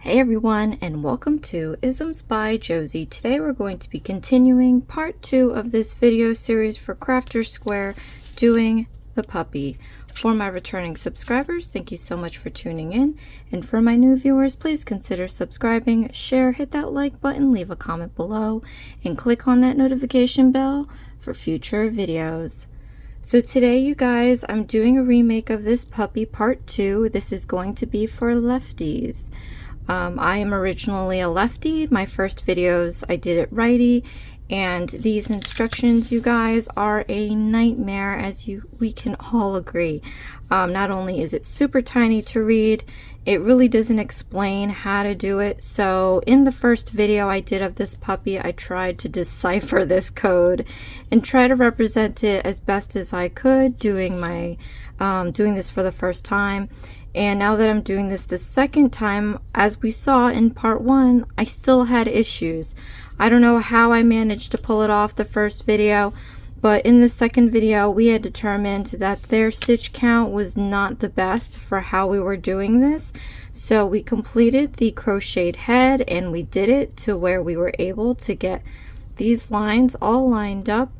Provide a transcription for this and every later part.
Hey everyone, and welcome to Isms by Josie. Today we're going to be continuing part 2 of this video series for Crafter Square, doing the puppy. For my returning subscribers, thank you so much for tuning in, and for my new viewers, please consider subscribing, share, hit that like button, leave a comment below, and click on that notification bell for future videos. So today, you guys, I'm doing a remake of this puppy part 2. This is going to be for lefties. I am originally a lefty. My first videos I did it righty, and these instructions, you guys, are a nightmare, as we can all agree. Not only is it super tiny to read, it really doesn't explain how to do it. So in the first video I did of this puppy, I tried to decipher this code and try to represent it as best as I could, doing this for the first time. And now that I'm doing this the second time, as we saw in part 1, I still had issues. I don't know how I managed to pull it off the first video, but in the second video we had determined that their stitch count was not the best for how we were doing this. So we completed the crocheted head, and we did it to where we were able to get these lines all lined up.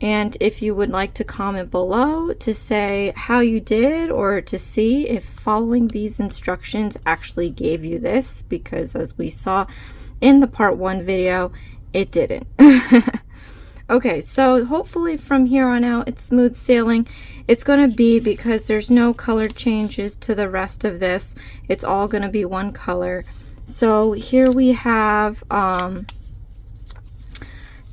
And if you would like to comment below to say how you did, or to see if following these instructions actually gave you this, because as we saw in the part 1 video, it didn't. Okay, so hopefully from here on out it's smooth sailing. It's going to be, because there's no color changes to the rest of this, it's all going to be one color. So here we have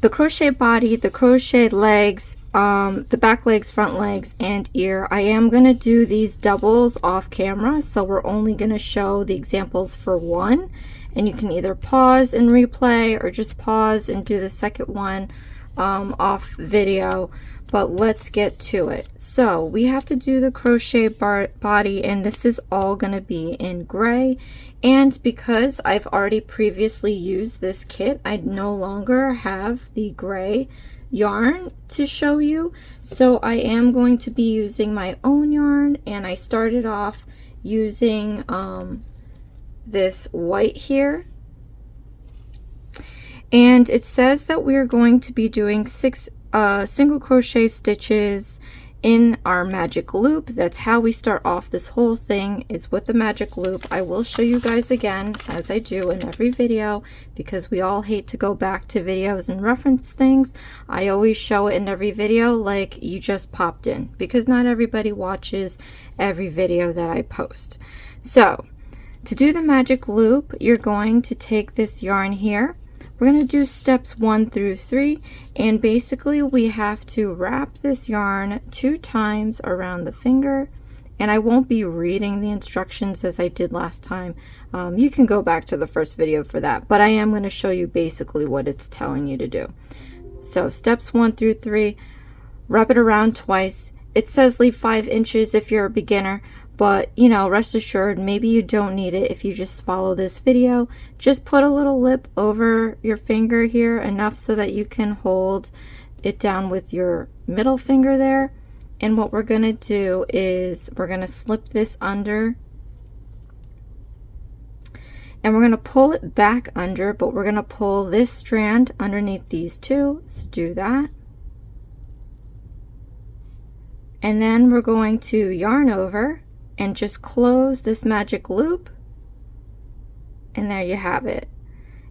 the crochet body, the crochet legs, the back legs, front legs, and ear. I am going to do these doubles off camera, so we're only going to show the examples for one, and you can either pause and replay or just pause and do the second one off video. But let's get to it. So we have to do the crochet body, and this is all going to be in gray. And because I've already previously used this kit, I no longer have the gray yarn to show you. So I am going to be using my own yarn, and I started off using this white here. And it says that we're going to be doing 6 single crochet stitches in our magic loop. That's how we start off this whole thing, is with the magic loop. I will show you guys again, as I do in every video, because we all hate to go back to videos and reference things. I always show it in every video like you just popped in, because not everybody watches every video that I post. So to do the magic loop, you're going to take this yarn here. We're going to do steps 1 through 3, and basically we have to wrap this yarn 2 times around the finger. And I won't be reading the instructions as I did last time. You can go back to the first video for that, but I am going to show you basically what it's telling you to do. So steps 1 through 3, wrap it around twice. It says leave 5 inches if you're a beginner, but you know, rest assured, maybe you don't need it if you just follow this video. Just put a little lip over your finger here, enough so that you can hold it down with your middle finger there. And what we're going to do is we're going to slip this under, and we're going to pull it back under, but we're going to pull this strand underneath these two. So do that. And then we're going to yarn over and just close this magic loop, and there you have it.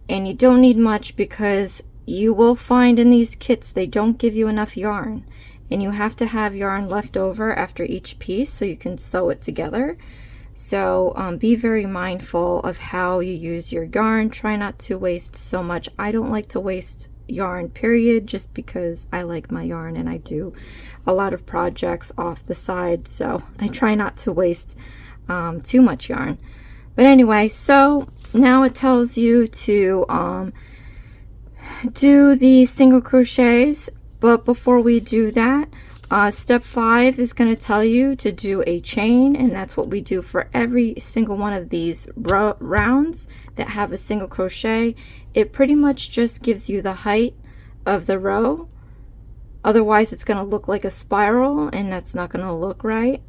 And you don't need much, because you will find in these kits they don't give you enough yarn, and you have to have yarn left over after each piece so you can sew it together. So be very mindful of how you use your yarn. Try not to waste so much. I don't like to waste yarn, period, just because I like my yarn and I do a lot of projects off the side, so I try not to waste too much yarn. But anyway, so now it tells you to do the single crochets, but before we do that, step 5 is going to tell you to do a chain, and that's what we do for every single one of these rounds that have a single crochet. It pretty much just gives you the height of the row. Otherwise it's going to look like a spiral, and that's not going to look right.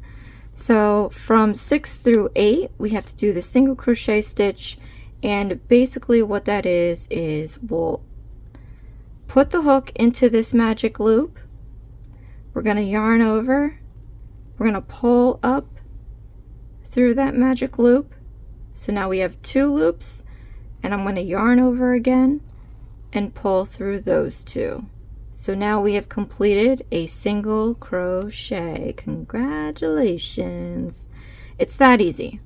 So from 6 through 8 we have to do the single crochet stitch, And basically what that is we'll put the hook into this magic loop. We're going to yarn over. We're going to pull up through that magic loop. So now we have 2 loops, and I'm going to yarn over again and pull through those 2. So now we have completed a single crochet. Congratulations. It's that easy.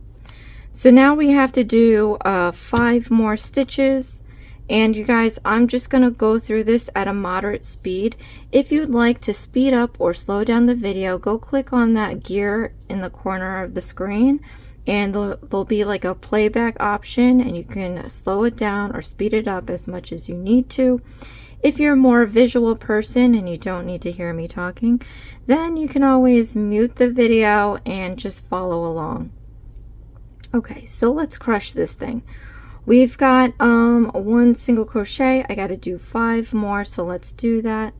So now we have to do 5 more stitches. And you guys, I'm just going to go through this at a moderate speed. If you'd like to speed up or slow down the video, go click on that gear in the corner of the screen, and there'll be like a playback option, and you can slow it down or speed it up as much as you need to. If you're a more visual person and you don't need to hear me talking, then you can always mute the video and just follow along. Okay, so let's crush this thing. We've got 1 single crochet. I got to do 5 more, so let's do that.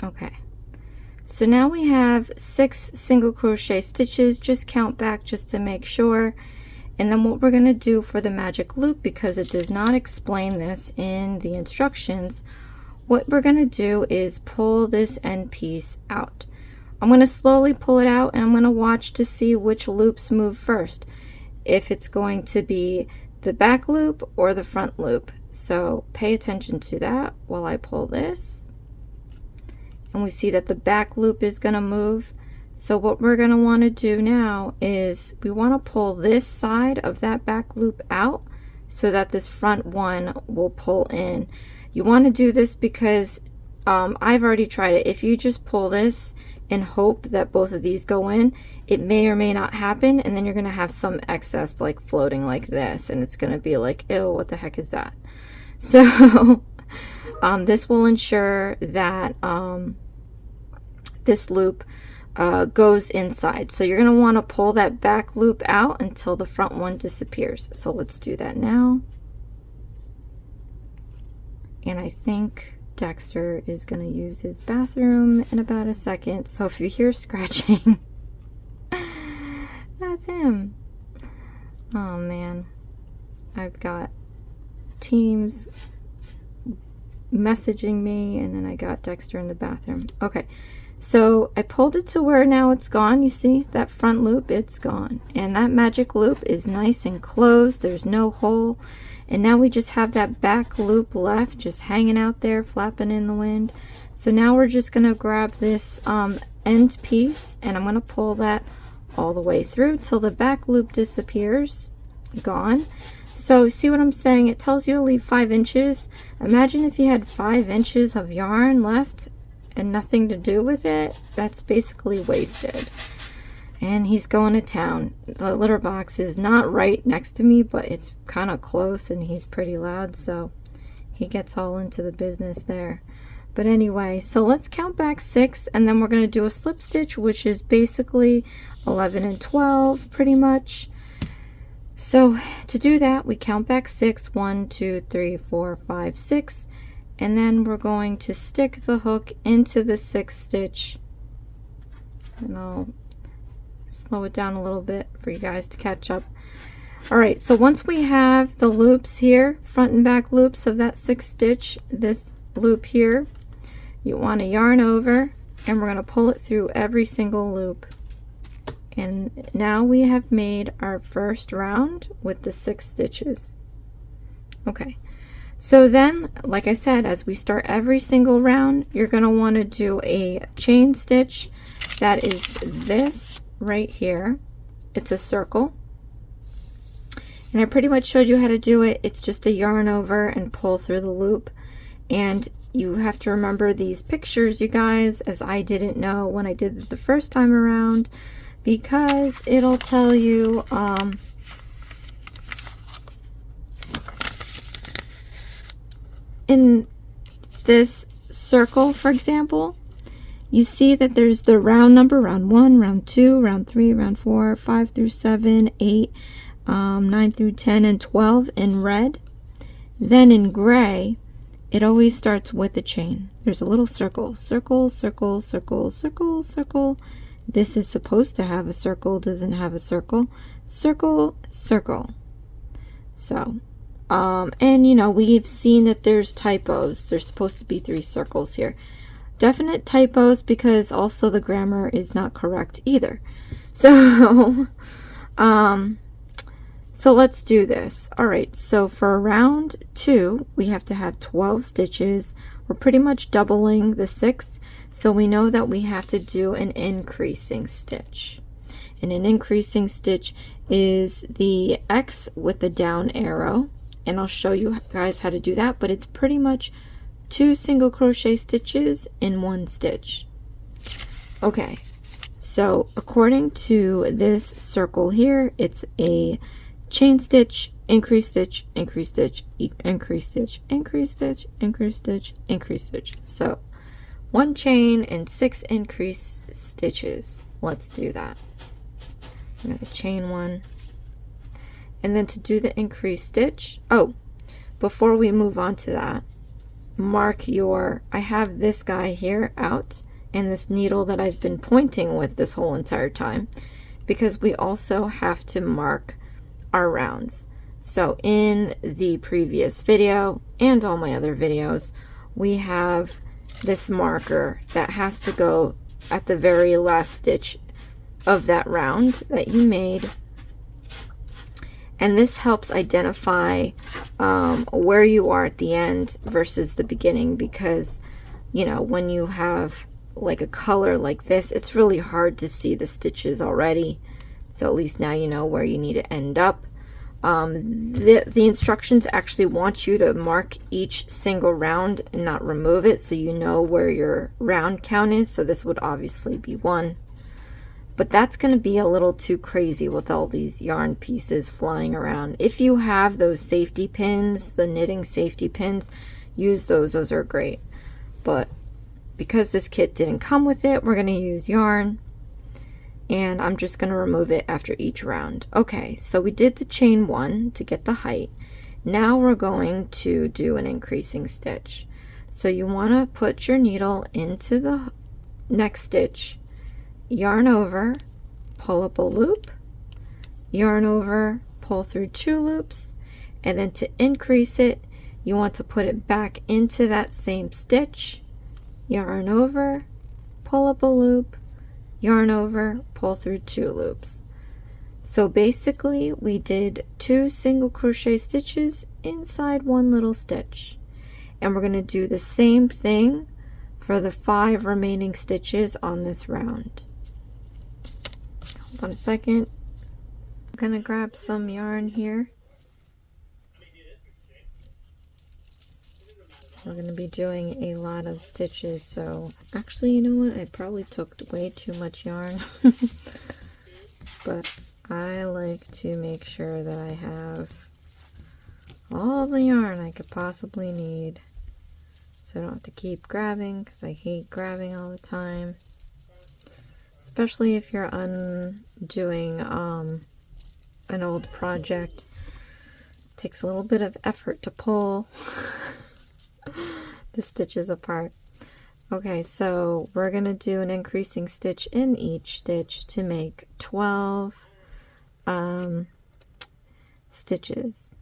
Okay, so now we have 6 single crochet stitches. Just count back just to make sure. And then what we're going to do for the magic loop, because it does not explain this in the instructions, what we're going to do is pull this end piece out. I'm going to slowly pull it out, and I'm going to watch to see which loops move first, if it's going to be the back loop or the front loop. So pay attention to that while I pull this. And we see that the back loop is going to move. So what we're going to want to do now is we want to pull this side of that back loop out so that this front one will pull in. You want to do this because I've already tried it. If you just pull this and hope that both of these go in, it may or may not happen, and then you're going to have some excess like floating like this, and it's going to be like, ew, what the heck is that? So this will ensure that this loop goes inside. So you're going to want to pull that back loop out until the front one disappears. So let's do that now. And I think Dexter is going to use his bathroom in about a second. So if you hear scratching, that's him. Oh man, I've got Teams messaging me, and then I got Dexter in the bathroom. Okay, so I pulled it to where now it's gone. You see that front loop, it's gone, and that magic loop is nice and closed. There's no hole, and now we just have that back loop left, just hanging out there, flapping in the wind. So now we're just gonna grab this end piece, and I'm gonna pull that all the way through till the back loop disappears, gone. So see what I'm saying? It tells you to leave 5 inches. Imagine if you had 5 inches of yarn left and nothing to do with it. That's basically wasted. And he's going to town. The litter box is not right next to me, but it's kind of close, and he's pretty loud, so he gets all into the business there. But anyway, so let's count back 6, and then we're going to do a slip stitch, which is basically 11 and 12 pretty much. So to do that, we count back 6, 1, 2, 3, 4, 5, 6, and then we're going to stick the hook into the 6th stitch. And I'll slow it down a little bit for you guys to catch up. All right, so once we have the loops here, front and back loops of that 6th stitch, this loop here, you want to yarn over, and we're going to pull it through every single loop. And now we have made our first round with the 6 stitches. Okay, so then, like I said, as we start every single round, you're going to want to do a chain stitch. That is this right here. It's a circle. And I pretty much showed you how to do it. It's just a yarn over and pull through the loop. And you have to remember these pictures, you guys, as I didn't know when I did it the first time around, because it'll tell you in this circle, for example, you see that there's the round number, round 1, round 2, round 3, round 4, 5 through 7, 8, 9 through 10, and 12 in red. Then in gray, it always starts with a chain. There's a little circle, circle, circle, circle, circle, circle. This is supposed to have a circle, doesn't have a circle. Circle, circle. So, and you know, we've seen that there's typos. There's supposed to be 3 circles here. Definite typos because also the grammar is not correct either. So, so let's do this. All right, so for round 2, we have to have 12 stitches. We're pretty much doubling the 6th, so we know that we have to do an increasing stitch. And an increasing stitch is the X with the down arrow, and I'll show you guys how to do that, but it's pretty much 2 single crochet stitches in 1 stitch. Okay, so according to this circle here, it's a chain stitch, increase stitch, increase stitch, increase stitch, increase stitch, increase stitch, increase stitch. So 1 chain and 6 increase stitches. Let's do that. I'm going to chain 1. And then to do the increase stitch, oh, before we move on to that, mark your, I have this guy here out and this needle that I've been pointing with this whole entire time, because we also have to mark our rounds. So in the previous video and all my other videos, we have this marker that has to go at the very last stitch of that round that you made, and this helps identify where you are at the end versus the beginning, because you know, when you have like a color like this, it's really hard to see the stitches already. So at least now you know where you need to end up. The instructions actually want you to mark each single round and not remove it, so you know where your round count is. So this would obviously be 1. But that's going to be a little too crazy with all these yarn pieces flying around. If you have those safety pins, the knitting safety pins, use those. Those are great. But because this kit didn't come with it, we're going to use yarn. And I'm just going to remove it after each round. Okay, so we did the chain 1 to get the height. Now we're going to do an increasing stitch. So you want to put your needle into the next stitch, yarn over, pull up a loop, yarn over, pull through 2 loops, and then to increase it, you want to put it back into that same stitch, yarn over, pull up a loop, yarn over, pull through 2 loops. So basically we did 2 single crochet stitches inside 1 little stitch, and we're going to do the same thing for the 5 remaining stitches on this round. Hold on a second. I'm going to grab some yarn here. We're going to be doing a lot of stitches, so actually, you know what, I probably took way too much yarn. But I like to make sure that I have all the yarn I could possibly need, so I don't have to keep grabbing, because I hate grabbing all the time, especially if you're undoing an old project. It takes a little bit of effort to pull the stitches apart. Okay, so we're going to do an increasing stitch in each stitch to make 12 stitches.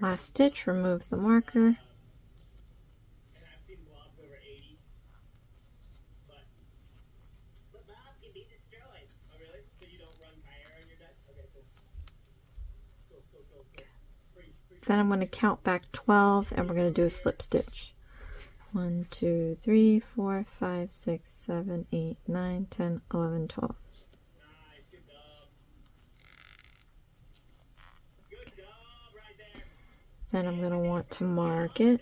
Last stitch, remove the marker. Then I'm going to count back 12 and we're going to do a slip stitch. 1, 2, 3, 4, 5, 6, 7, 8, 9, 10, 11, 12. Then I'm going to want to mark it.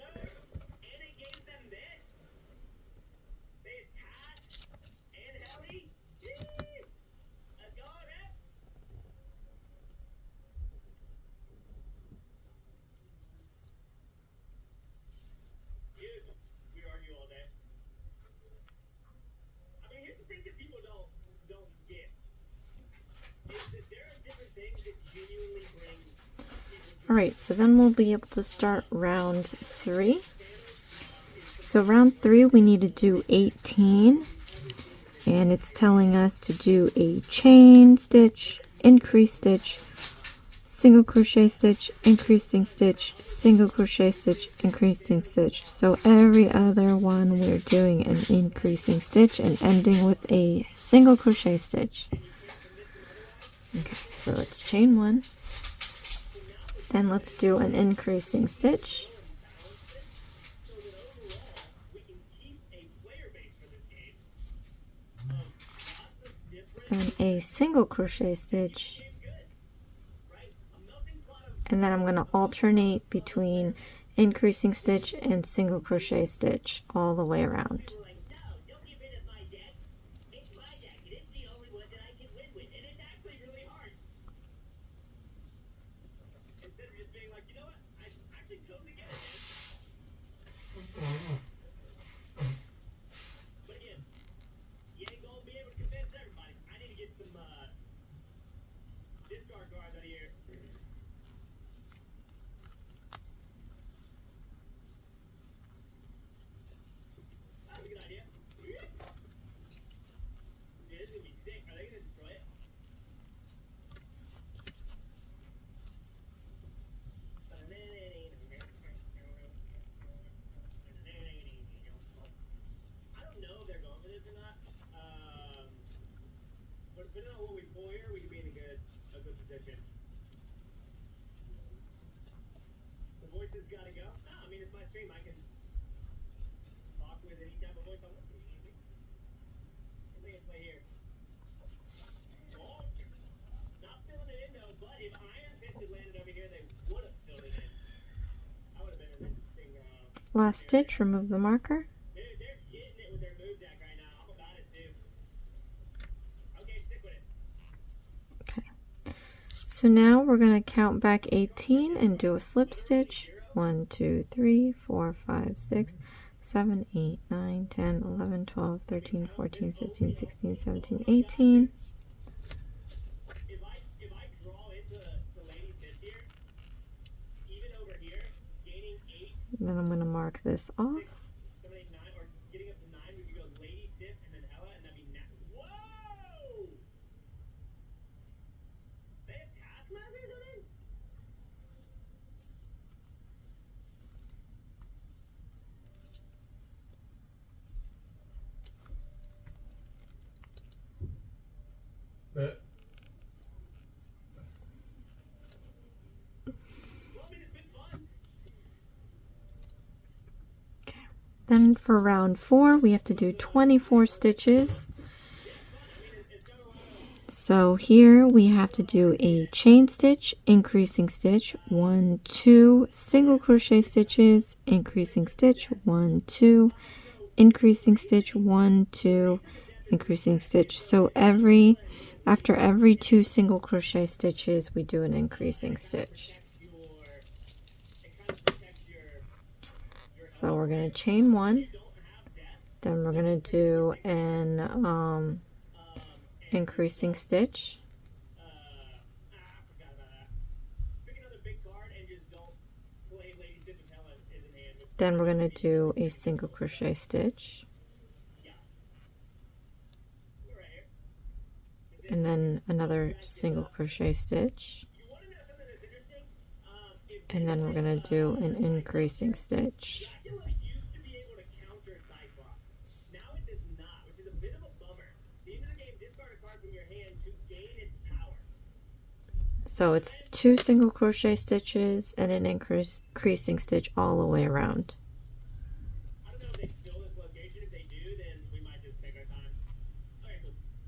Alright, so then we'll be able to start round 3. So round 3 we need to do 18, and it's telling us to do a chain stitch, increase stitch, single crochet stitch, increasing stitch, single crochet stitch, increasing stitch. So every other one we're doing an increasing stitch and ending with a single crochet stitch. Okay, so let's chain 1. Then let's do an increasing stitch. And a single crochet stitch. And then I'm going to alternate between increasing stitch and single crochet stitch all the way around. Last stitch, remove the marker. Okay, so now we're going to count back 18 and do a slip stitch. 1, 2, 3, 4, 5, 6, 7, 8, 9, 10, 11, 12, 13, 14, 15, 16, 17, 18. Then I'm going to mark this off. Then for round 4, we have to do 24 stitches. So here we have to do a chain stitch, increasing stitch, 1, 2, single crochet stitches, increasing stitch, 1, 2, increasing stitch, 1, 2, increasing stitch. So after every 2 single crochet stitches, we do an increasing stitch. So we're going to chain 1, then we're going to do an increasing stitch, then we're going to do a single crochet stitch, and then another single crochet stitch, And then we're going to do an increasing stitch. So it's 2 single crochet stitches and an increasing stitch all the way around.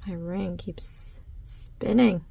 My ring keeps spinning.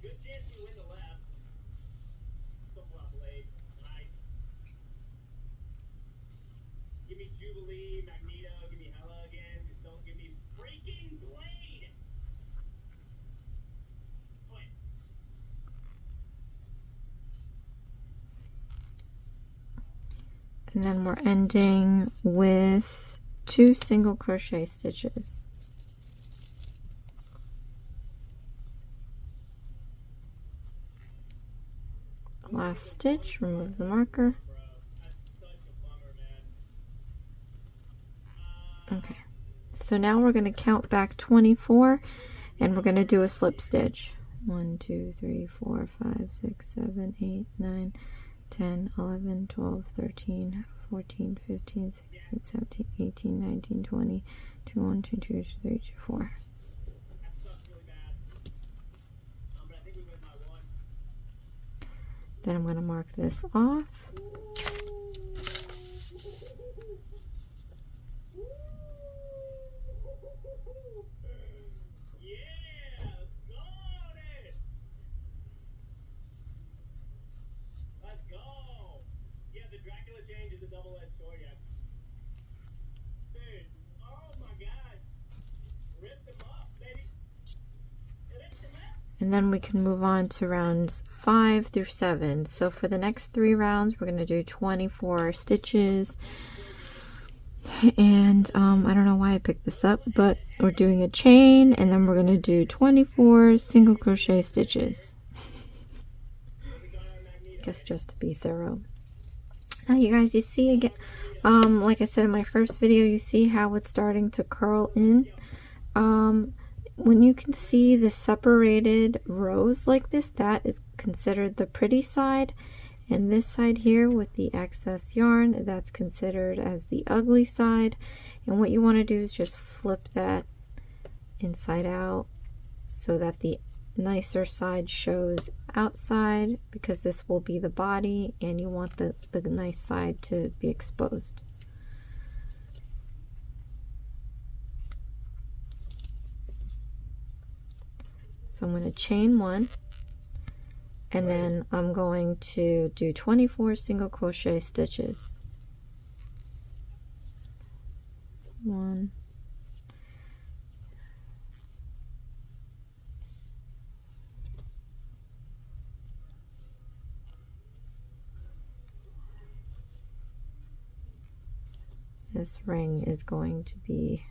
Good chance you win the left. Still pull out blade. Nice. Give me Jubilee, Magneto, give me Hella again. Just don't give me freaking blade. Quit. And then we're ending with 2 single crochet stitches. Last stitch, remove the marker. Okay, so now we're going to count back 24 and we're going to do a slip stitch. 1, 2, 3, 4, 5, 6, 7, 8, 9, 10, 11, 12, 13, 14, 15, 16, 17, 18, 19, 20, 21, 22, 23, 24. Then I'm going to mark this off. Let's go. Yeah, the Dracula change is a double-edged sword, yeah. Dude, oh my god. Ripped him up, baby. Ripped him up. And then we can move on to rounds 5 through 7. So for the next 3 rounds, we're going to do 24 stitches. And I don't know why I picked this up, but we're doing a chain, and then we're going to do 24 single crochet stitches. I guess just to be thorough. Now you guys, you see again, like I said in my first video, you see how it's starting to curl in. When you can see the separated rows like this, that is considered the pretty side. And this side here with the excess yarn, that's considered as the ugly side. And what you want to do is just flip that inside out so that the nicer side shows outside, because this will be the body and you want the nice side to be exposed. So I'm going to chain 1, and then I'm going to do 24 single crochet stitches. 1, this ring is going to be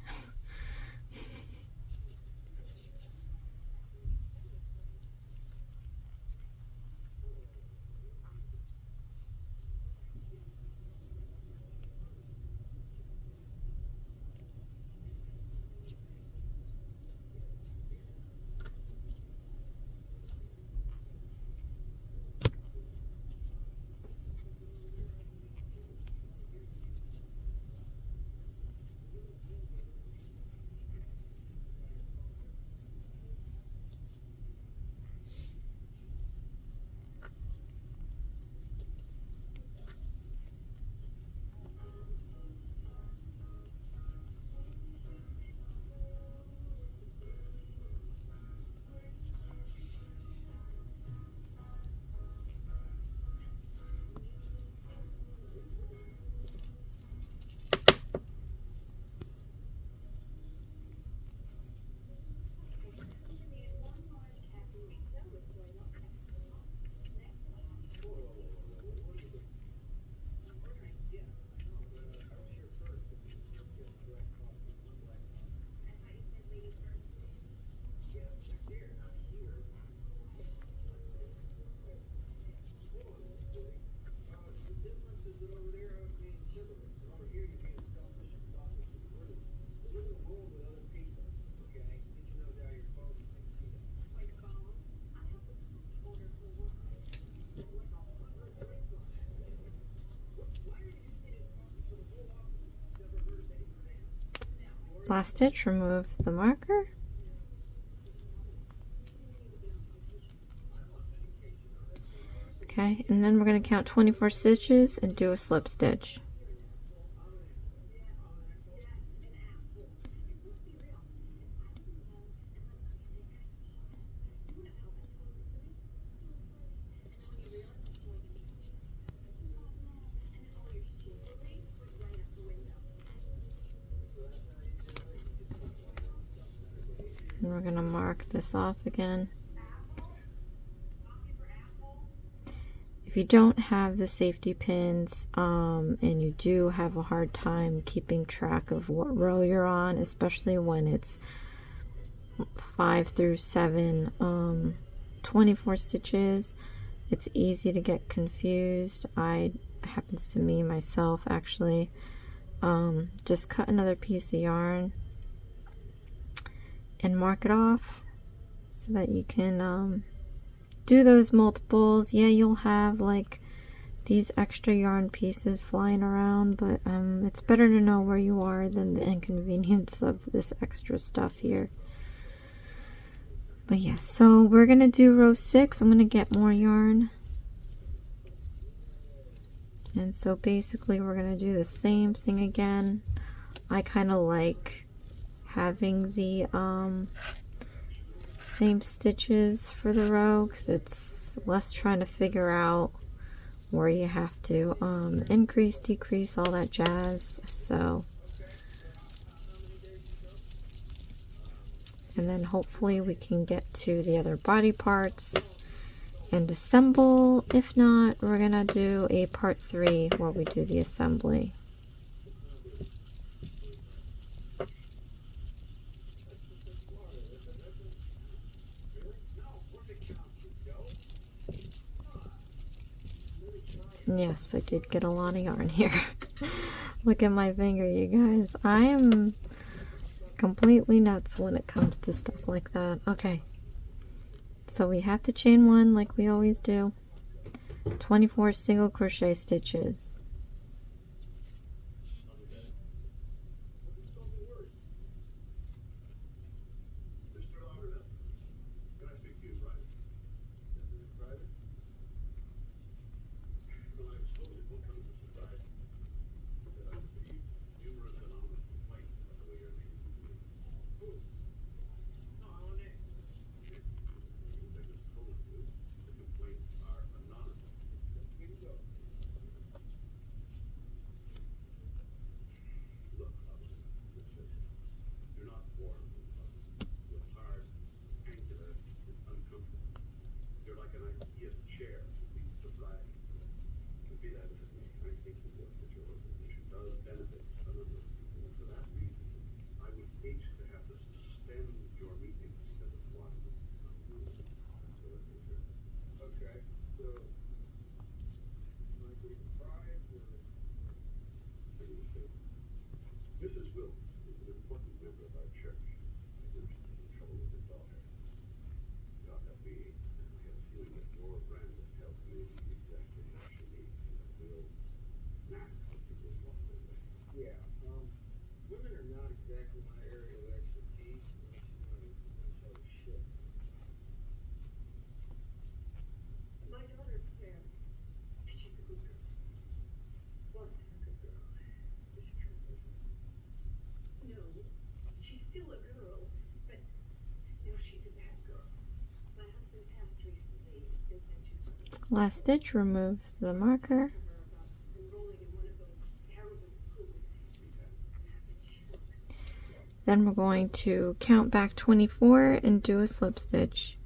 Last stitch, remove the marker. Okay, and then we're going to count 24 stitches and do a slip stitch. And we're going to mark this off again. If you don't have the safety pins and you do have a hard time keeping track of what row you're on, especially when it's 5 through 7, 24 stitches, it's easy to get confused. Happens to me myself actually. Just cut another piece of yarn and mark it off so that you can do those multiples. Yeah, you'll have like these extra yarn pieces flying around, but it's better to know where you are than the inconvenience of this extra stuff here. But yeah, so we're gonna do row 6. I'm gonna get more yarn, and so basically we're gonna do the same thing again. I kind of like having the same stitches for the row because it's less trying to figure out where you have to increase, decrease, all that jazz. So, and then hopefully we can get to the other body parts and assemble. If not, we're gonna do a part 3 where we do the assembly. Yes, I did get a lot of yarn here. Look at my finger, you guys. I am completely nuts when it comes to stuff like that. Okay, so we have to chain 1 like we always do. 24 single crochet stitches. Last stitch, remove the marker. Then we're going to count back 24 and do a slip stitch.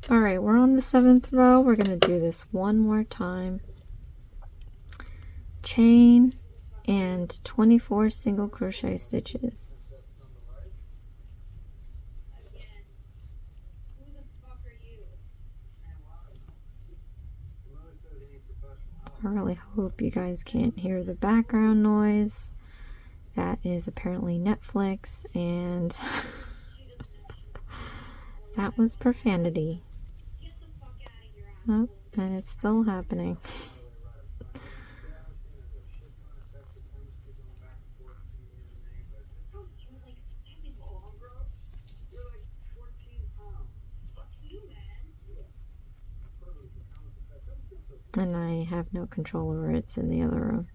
All right, we're on the 7th row. We're going to do this one more time. Chain and 24 single crochet stitches. I really hope you guys can't hear the background noise. That is apparently Netflix, and that was profanity. Oh, and it's still happening. And I have no control over it. It's in the other room.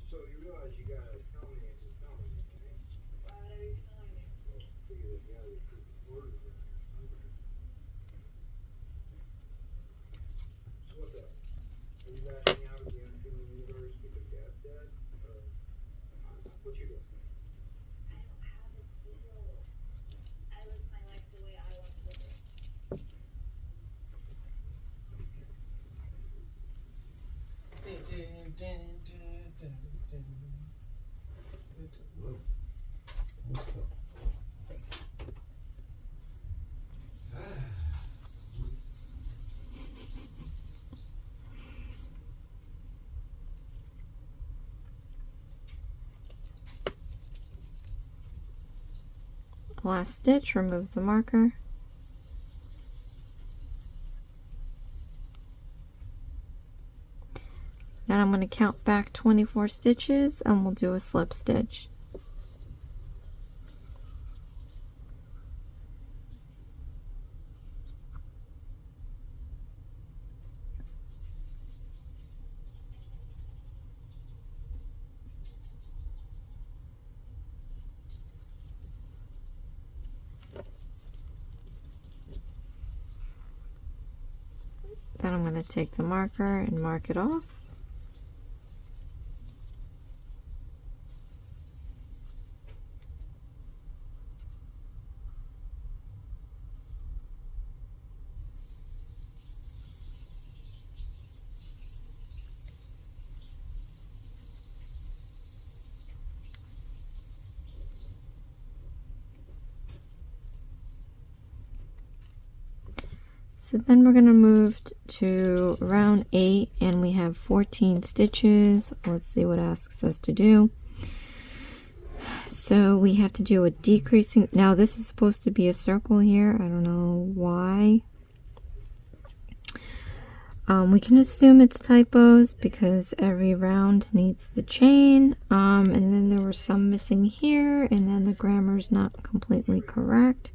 So you realize you gotta tell me if you're filming it, right? Why would I be filming it? Well, figure that you gotta keep recording it somewhere. So what's up? Are you lashing out at the unfeeling universe because Dad's dead? Or what you doing? I don't have a deal. I live my life the way I want to live it. Last stitch, remove the marker. Then I'm going to count back 24 stitches and we'll do a slip stitch. Then I'm going to take the marker and mark it off. So then we're going to move to round 8 and we have 14 stitches. Let's see what it asks us to do. So we have to do a decreasing. Now this is supposed to be a circle here. I don't know why. We can assume it's typos because every round needs the chain. And then there were some missing here, and then the grammar's not completely correct.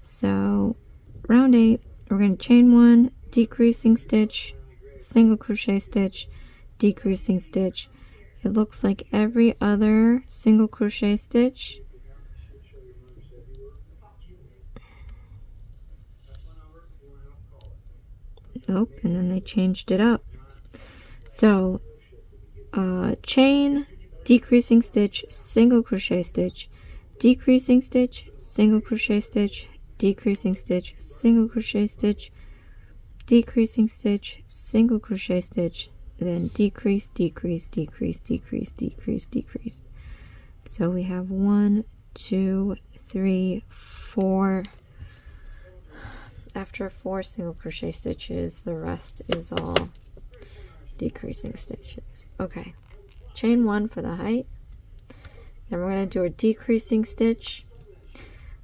So round 8. We're going to chain 1, decreasing stitch, single crochet stitch, decreasing stitch. It looks like every other single crochet stitch. Nope, and then they changed it up. So chain, decreasing stitch, single crochet stitch, decreasing stitch, single crochet stitch, decreasing stitch, single crochet stitch, decreasing stitch, single crochet stitch, then decrease, decrease, decrease, decrease, decrease, decrease. So we have 1, 2, 3, 4. After 4 single crochet stitches, the rest is all decreasing stitches. Okay, chain 1 for the height. Then we're going to do a decreasing stitch.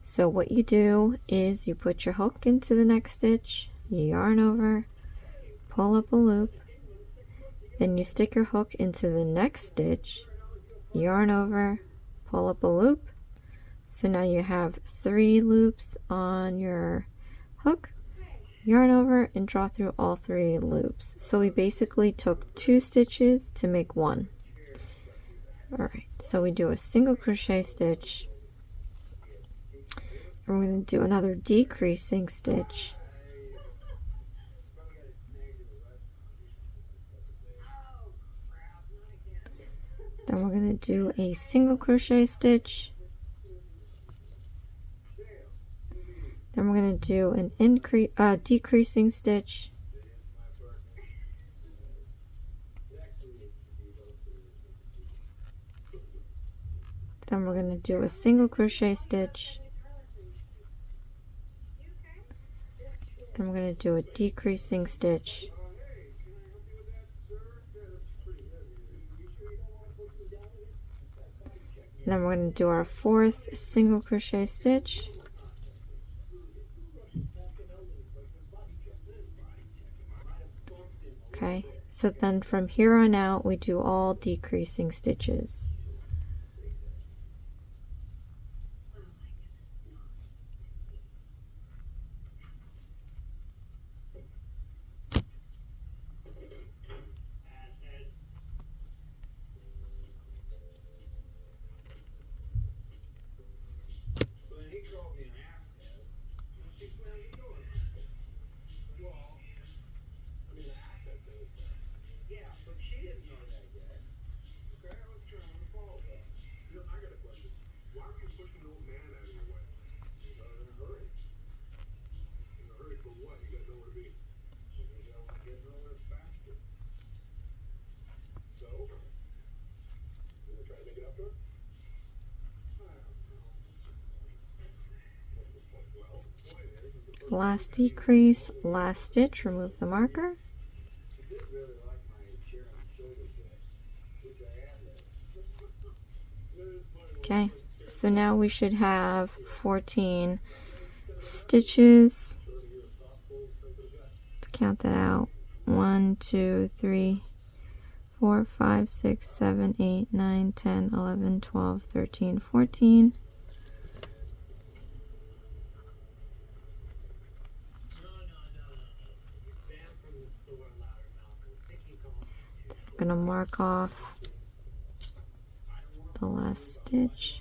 So what you do is you put your hook into the next stitch, you yarn over, pull up a loop, then you stick your hook into the next stitch, yarn over, pull up a loop. So now you have 3 loops on your hook, yarn over, and draw through all 3 loops. So we basically took 2 stitches to make 1. Alright, so we do a single crochet stitch, and we're going to do another decreasing stitch, then we're going to do a single crochet stitch, then we're going to do an decreasing stitch, then we're going to do a single crochet stitch, then we're going to do a decreasing stitch, and then we're going to do our fourth single crochet stitch, okay, so then from here on out we do all decreasing stitches. Last decrease, last stitch, remove the marker. Okay, so now we should have 14 stitches. Let's count that out. 1, 2, 3, 4, 5, 6, 7, 8, 9, 10, 11, 12, 13, 14. I'm going to mark off the last stitch.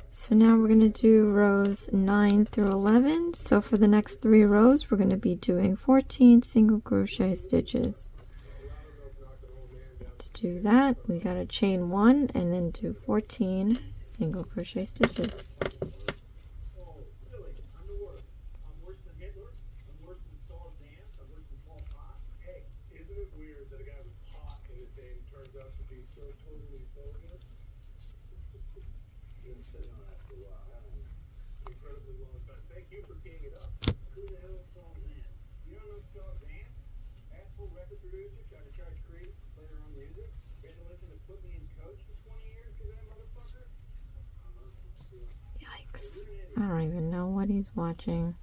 So now we're going to do rows 9 through 11. So for the next 3 rows, we're going to be doing 14 single crochet stitches. To do that, we got to chain 1 and then do 14 single crochet stitches. Yikes. I don't even know what he's watching.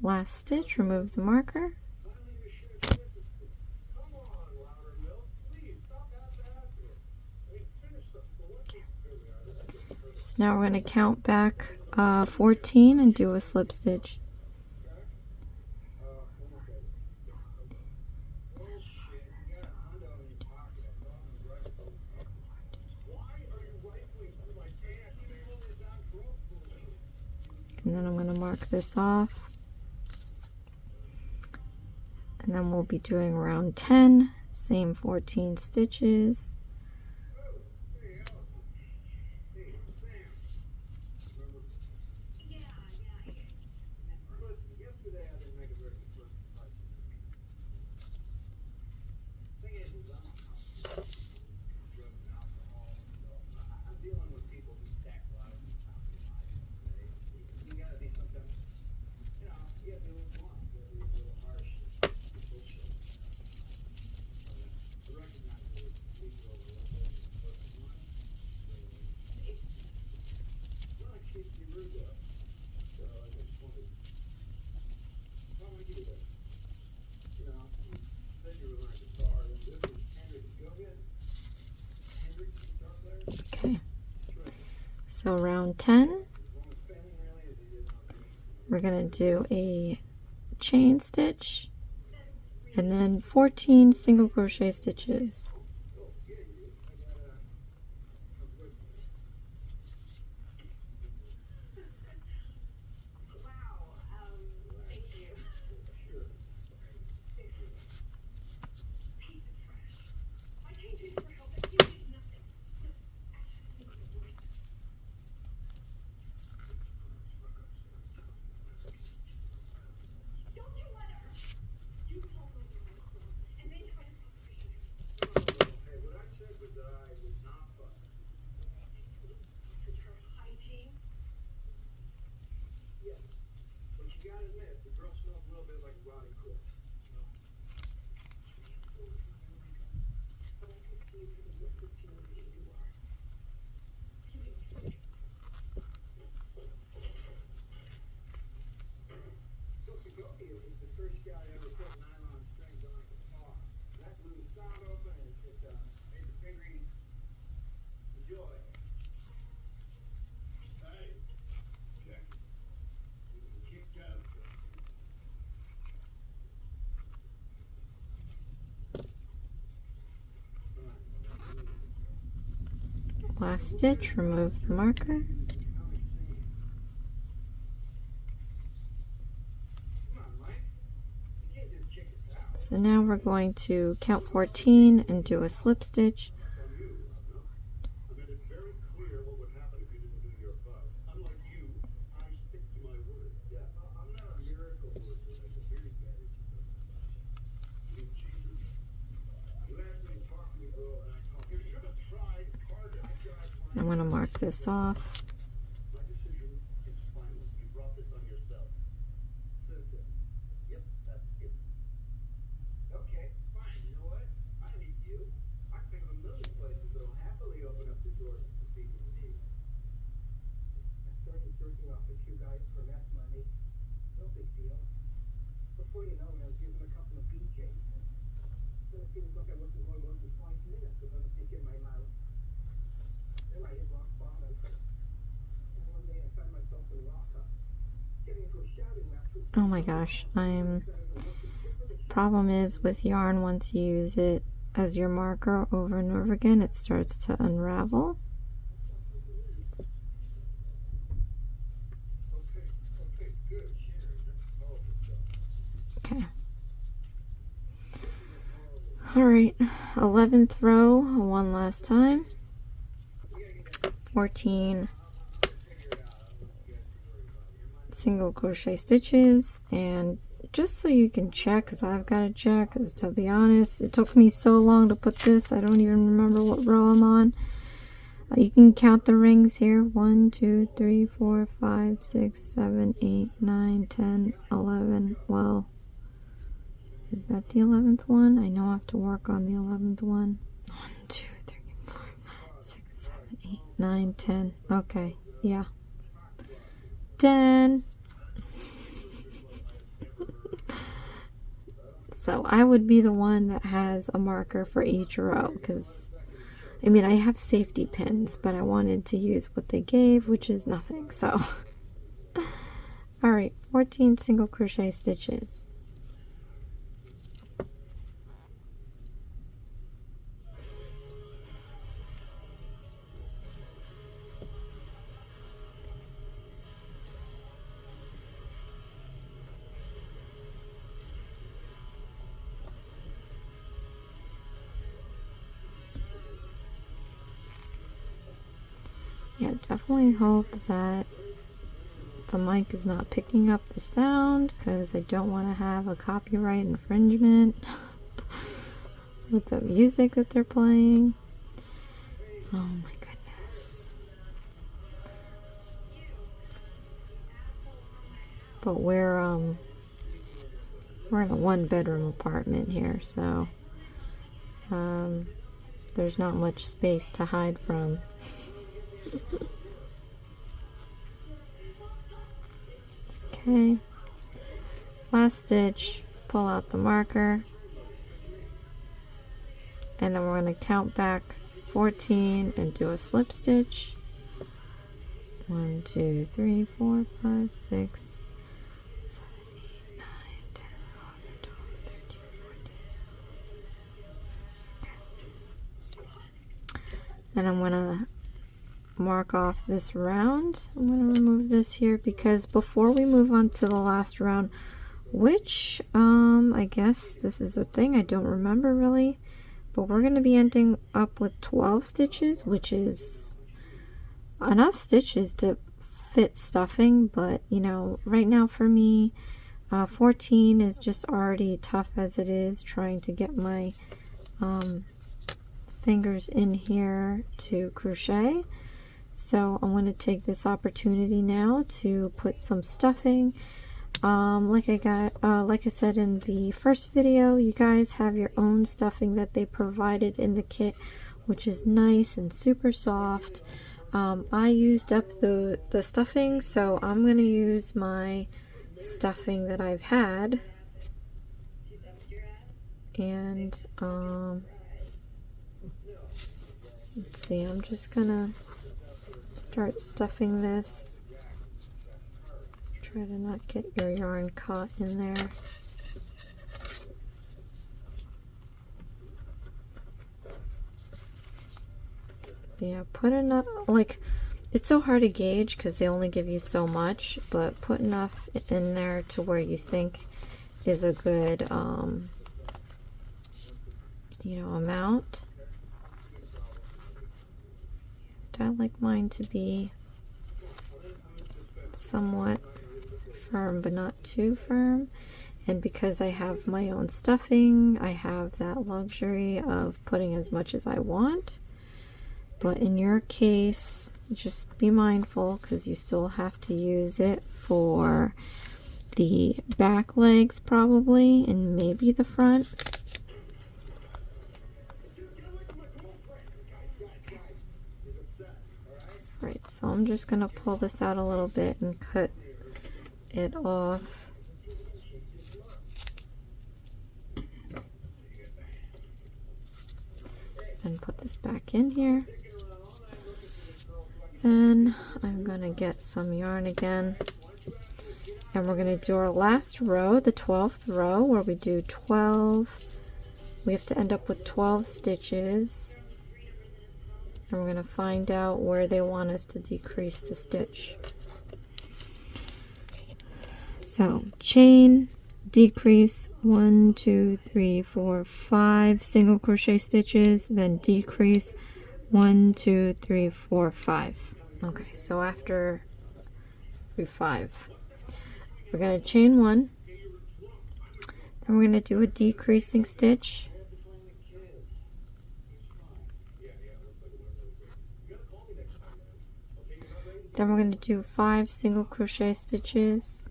Last stitch, remove the marker. So now we're going to count back 14 and do a slip stitch. And then I'm going to mark this off. And then we'll be doing round 10, same 14 stitches. So round 10, we're going to do a chain stitch and then 14 single crochet stitches. Last stitch, remove the marker. So now we're going to count 14 and do a slip stitch. I'm going to mark this off. Oh my gosh, problem is with yarn, once you use it as your marker over and over again, it starts to unravel. Okay. Alright, 11th row, one last time. 14 single crochet stitches, and just so you can check, because I've got to check, because to be honest, it took me so long to put this, I don't even remember what row I'm on. You can count the rings here. 1, 2, 3, 4, 5, 6, 7, 8, 9, 10, 11. Well, is that the 11th one? I know I have to work on the 11th one. 1, 2, 3, 4, 5, 6, 7, 8, 9, 10. Okay, yeah. 10. So I would be the one that has a marker for each row, because I mean, I have safety pins, but I wanted to use what they gave, which is nothing. So all right, 14 single crochet stitches. Yeah, definitely hope that the mic is not picking up the sound, because I don't want to have a copyright infringement with the music that they're playing. Oh my goodness. But we're in a one-bedroom apartment here, so there's not much space to hide from. Okay, last stitch, pull out the marker, and then we're going to count back 14 and do a slip stitch, 1, 2, 3, 4, 5, 6, 7, 8, 9, 10, 11, 12, 13, 14. Then I'm going to mark off this round. I'm going to remove this here because before we move on to the last round, which I guess this is a thing I don't remember really, but we're going to be ending up with 12 stitches, which is enough stitches to fit stuffing, but you know, right now for me 14 is just already tough as it is trying to get my fingers in here to crochet. So I'm going to take this opportunity now to put some stuffing. Like I said in the first video, you guys have your own stuffing that they provided in the kit, which is nice and super soft. I used up the stuffing, so I'm going to use my stuffing that I've had. And let's see, I'm just going to start stuffing this. Try to not get your yarn caught in there. Yeah, put enough, like, it's so hard to gauge because they only give you so much, but put enough in there to where you think is a good, you know, amount. I like mine to be somewhat firm, but not too firm. And because I have my own stuffing, I have that luxury of putting as much as I want. But in your case, just be mindful because you still have to use it for the back legs probably, and maybe the front. Right, so I'm just going to pull this out a little bit and cut it off. And put this back in here. Then I'm going to get some yarn again. And we're going to do our last row, the 12th row, where we do 12. We have to end up with 12 stitches. And we're going to find out where they want us to decrease the stitch. So chain, decrease 1, 2, 3, 4, 5 single crochet stitches, then decrease 1, 2, 3, 4, 5. Okay, so after 5, we're going to chain 1, and we're going to do a decreasing stitch. Then we're going to do 5 single crochet stitches.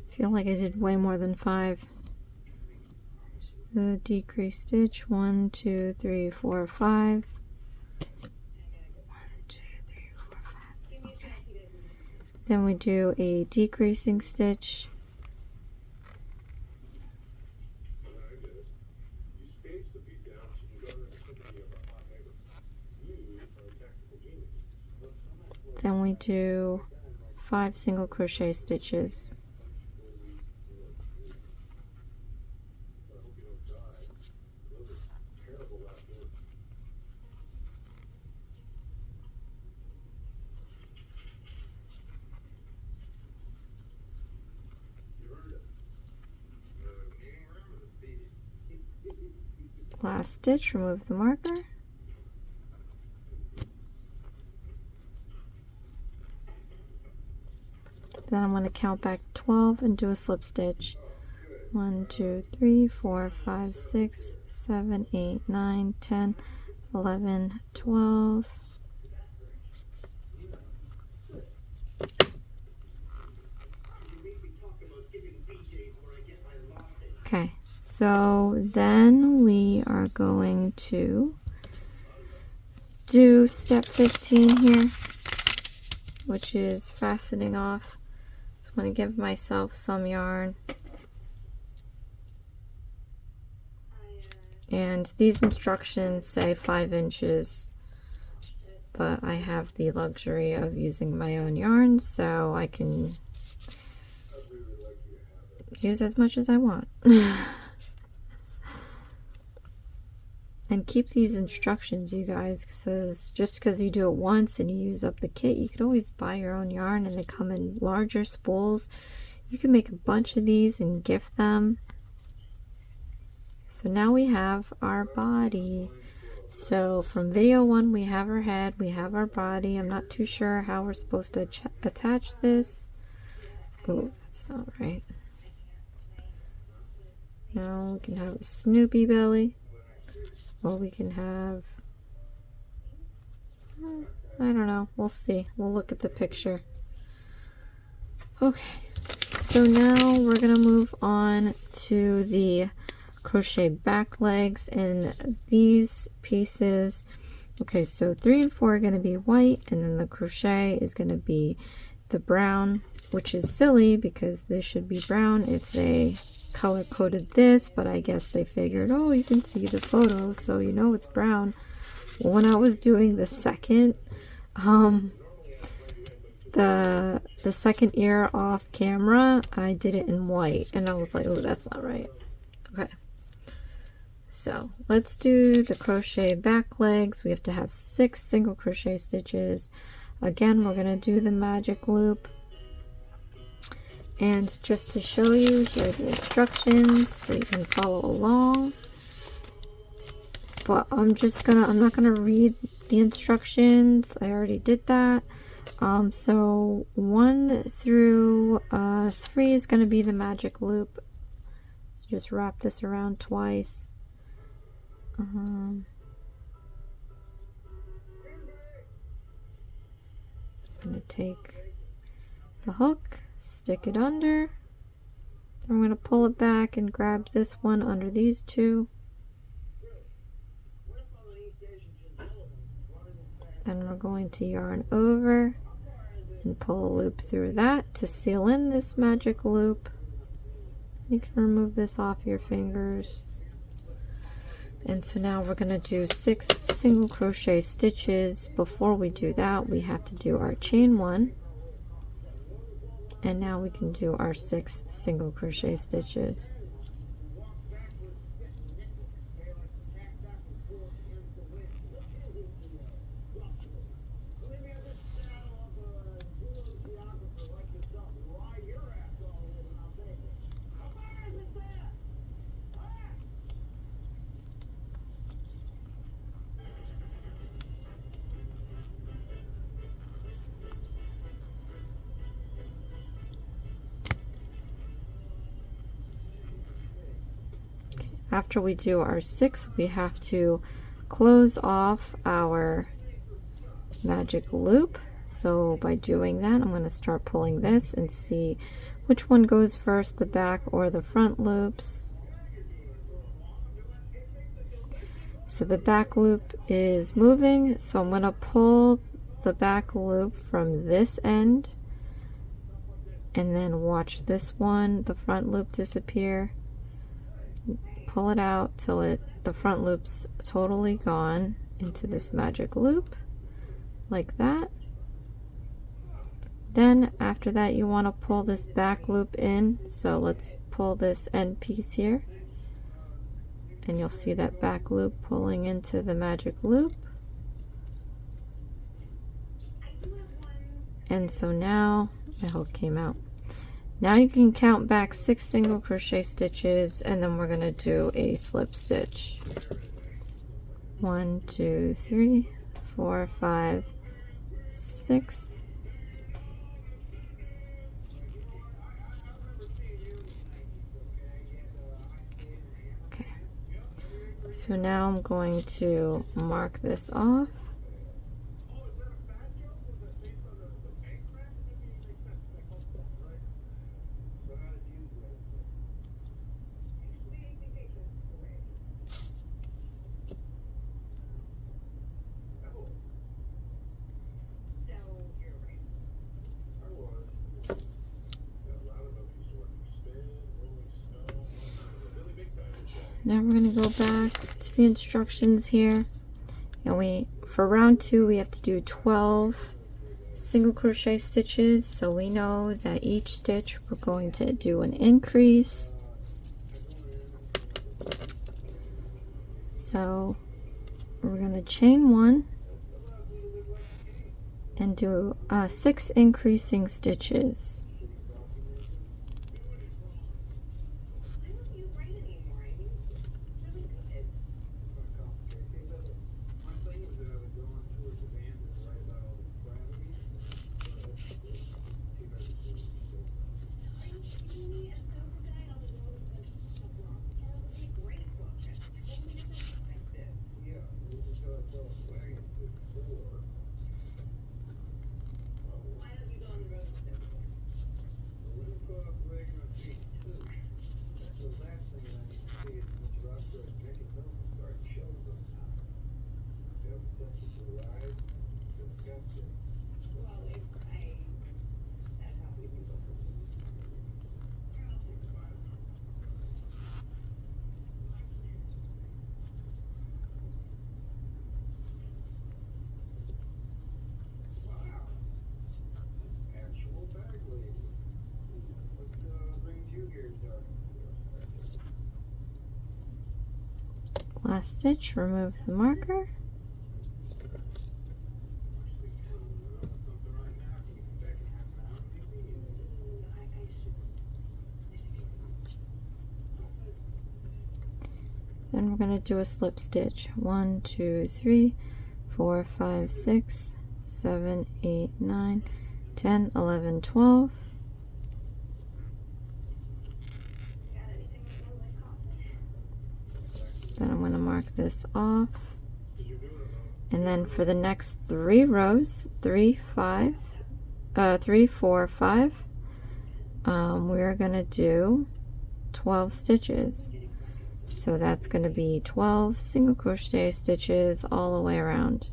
I feel like I did way more than 5. The decrease stitch, 1, 2, 3, 4, 5. 1, 2, 3, 4, 5. Okay. Then we do a decreasing stitch. Then we do 5 single crochet stitches. Last stitch, remove the marker. Then I'm going to count back 12 and do a slip stitch. 1, 2, 3, 4, 5, 6, 7, 8, 9, 10, 11, 12. Okay, so then we are going to do step 15 here, which is fastening off. So I'm going to give myself some yarn. And these instructions say 5 inches, but I have the luxury of using my own yarn, so I can use as much as I want. And keep these instructions, you guys, because just because you do it once and you use up the kit, you could always buy your own yarn, and they come in larger spools. You can make a bunch of these and gift them. So now we have our body. So from video 1, we have our head, we have our body. I'm not too sure how we're supposed to attach this. Oh, that's not right. Now we can have a Snoopy belly. Or we can have, I don't know, we'll see. We'll look at the picture. Okay, so now we're gonna move on to the crochet back legs, and these pieces, okay, so 3 and 4 are gonna be white, and then the crochet is gonna be the brown, which is silly because this should be brown if they color coded this, but I guess they figured, oh, you can see the photo, so you know it's brown. Well, when I was doing the second the second ear off camera, I did it in white, and I was like, oh, that's not right. Okay, so let's do the crochet back legs. We have to have 6 single crochet stitches. Again, we're gonna do the magic loop. And just to show you, here are the instructions so you can follow along. But I'm not gonna read the instructions. I already did that. So 1 through 3 is gonna be the magic loop. So just wrap this around twice. I'm gonna take the hook, stick it under. I'm going to pull it back and grab this one under these 2. Then we're going to yarn over and pull a loop through that to seal in this magic loop. You can remove this off your fingers. And so now we're going to do 6 single crochet stitches. Before we do that, we have to do our chain 1. And now we can do our 6 single crochet stitches. After we do our 6, we have to close off our magic loop. So by doing that, I'm going to start pulling this and see which one goes first, the back or the front loops. So the back loop is moving, so I'm going to pull the back loop from this end and then watch this one, the front loop, disappear. Pull it out till the front loop's totally gone into this magic loop, like that. Then after that, you want to pull this back loop in. So let's pull this end piece here, and you'll see that back loop pulling into the magic loop. And so now my hook came out. Now you can count back 6 single crochet stitches, and then we're going to do a slip stitch. 1, 2, 3, 4, 5, 6. Okay. So now I'm going to mark this off. Now we're going to go back to the instructions here, and for round 2 we have to do 12 single crochet stitches, so we know that each stitch we're going to do an increase. So we're going to chain 1 and do 6 increasing stitches. Last stitch, remove the marker. Then we're going to do a slip stitch. 1, 2, 3, 4, 5, 6, 7, 8, 9, 10, 11, 12. Then I'm going to mark this off. And then for the next 3 rows, 3, 4, 5, we're going to do 12 stitches. So that's going to be 12 single crochet stitches all the way around.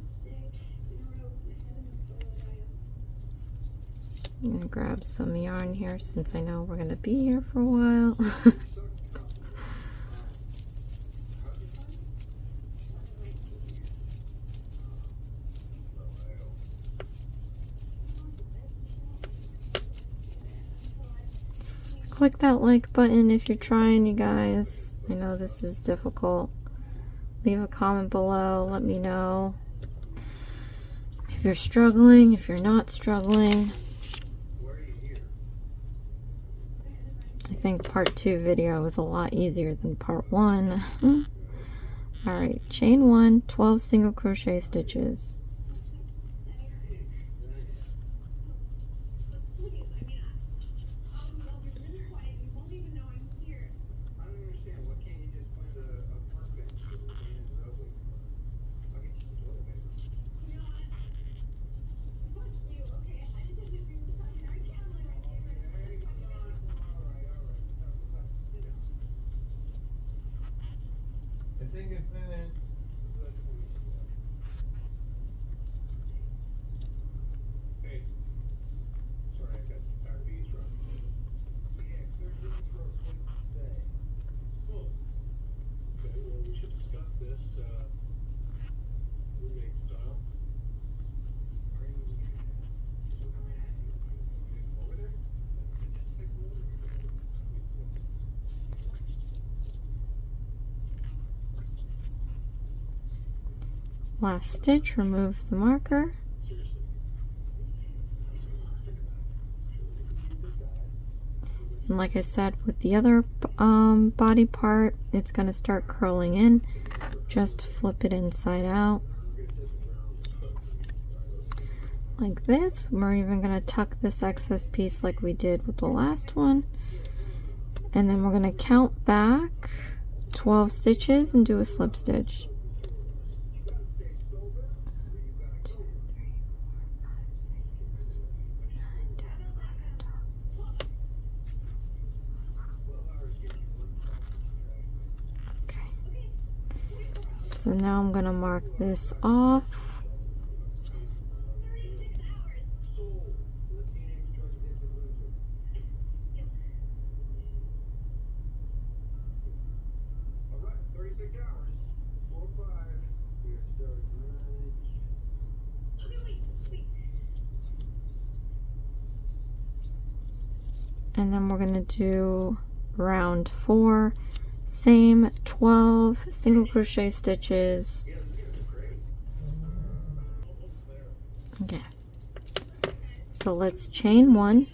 I'm going to grab some yarn here since I know we're going to be here for a while. Click that like button if you're trying, you guys. I know this is difficult. Leave a comment below, let me know if you're struggling, if you're not struggling. I think part 2 video was a lot easier than part 1. Alright, chain 1, 12 single crochet stitches. Last stitch, remove the marker. And like I said with the other body part, it's going to start curling in. Just flip it inside out. Like this. We're even going to tuck this excess piece like we did with the last one. And then we're going to count back 12 stitches and do a slip stitch. So now I'm going to mark this off. and then we're going to do round 4, same 12 single crochet stitches. Okay, so let's chain 1,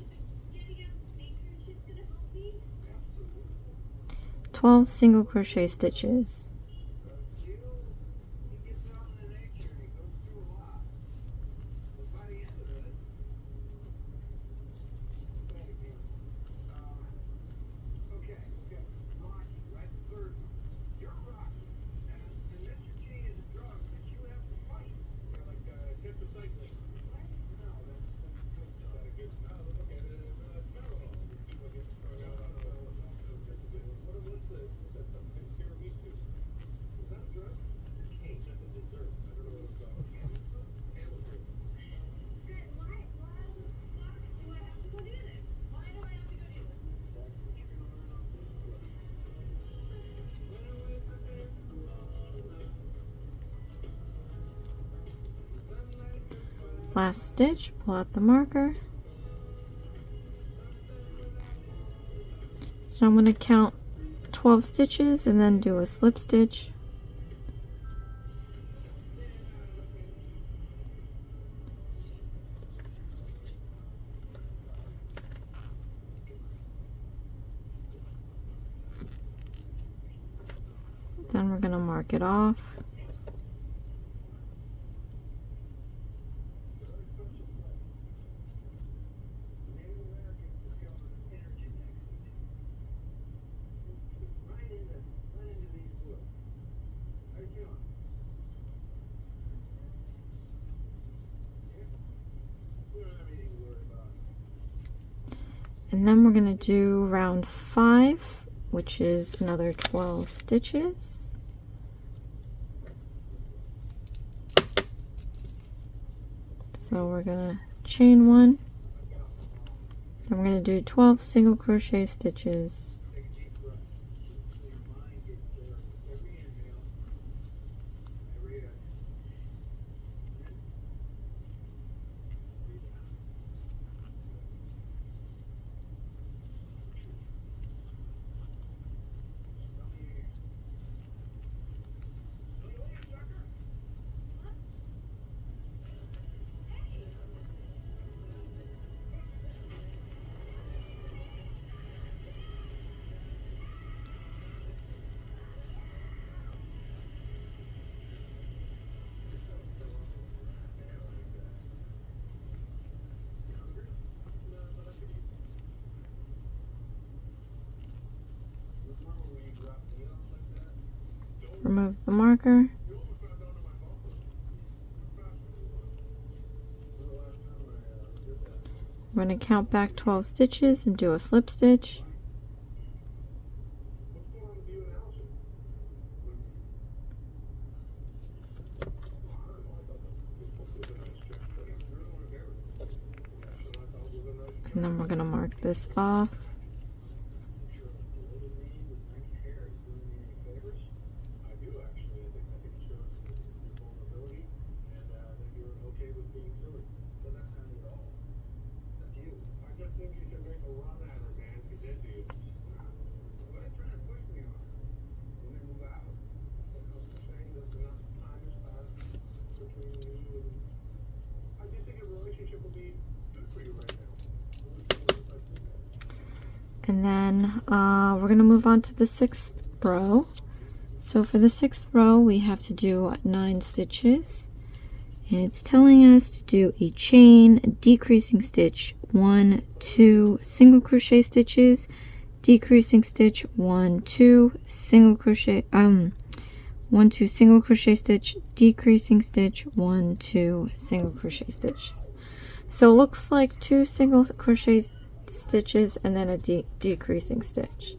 12 single crochet stitches. Last stitch, pull out the marker. So I'm going to count 12 stitches and then do a slip stitch. Then we're going to mark it off. And then we're going to do round 5, which is another 12 stitches. So we're going to chain 1, then we're going to do 12 single crochet stitches. Remove the marker. We're going to count back 12 stitches and do a slip stitch. And then we're going to mark this off. And then we're going to move on to the 6th row. So for the 6th row, we have to do 9 stitches. And it's telling us to do a chain, a decreasing stitch, 1, 2 single crochet stitches, decreasing stitch, 1, 2 single crochet, 1, 2 single crochet stitch, decreasing stitch, 1, 2 single crochet stitches. So it looks like 2 single crochet stitches and then a decreasing stitch.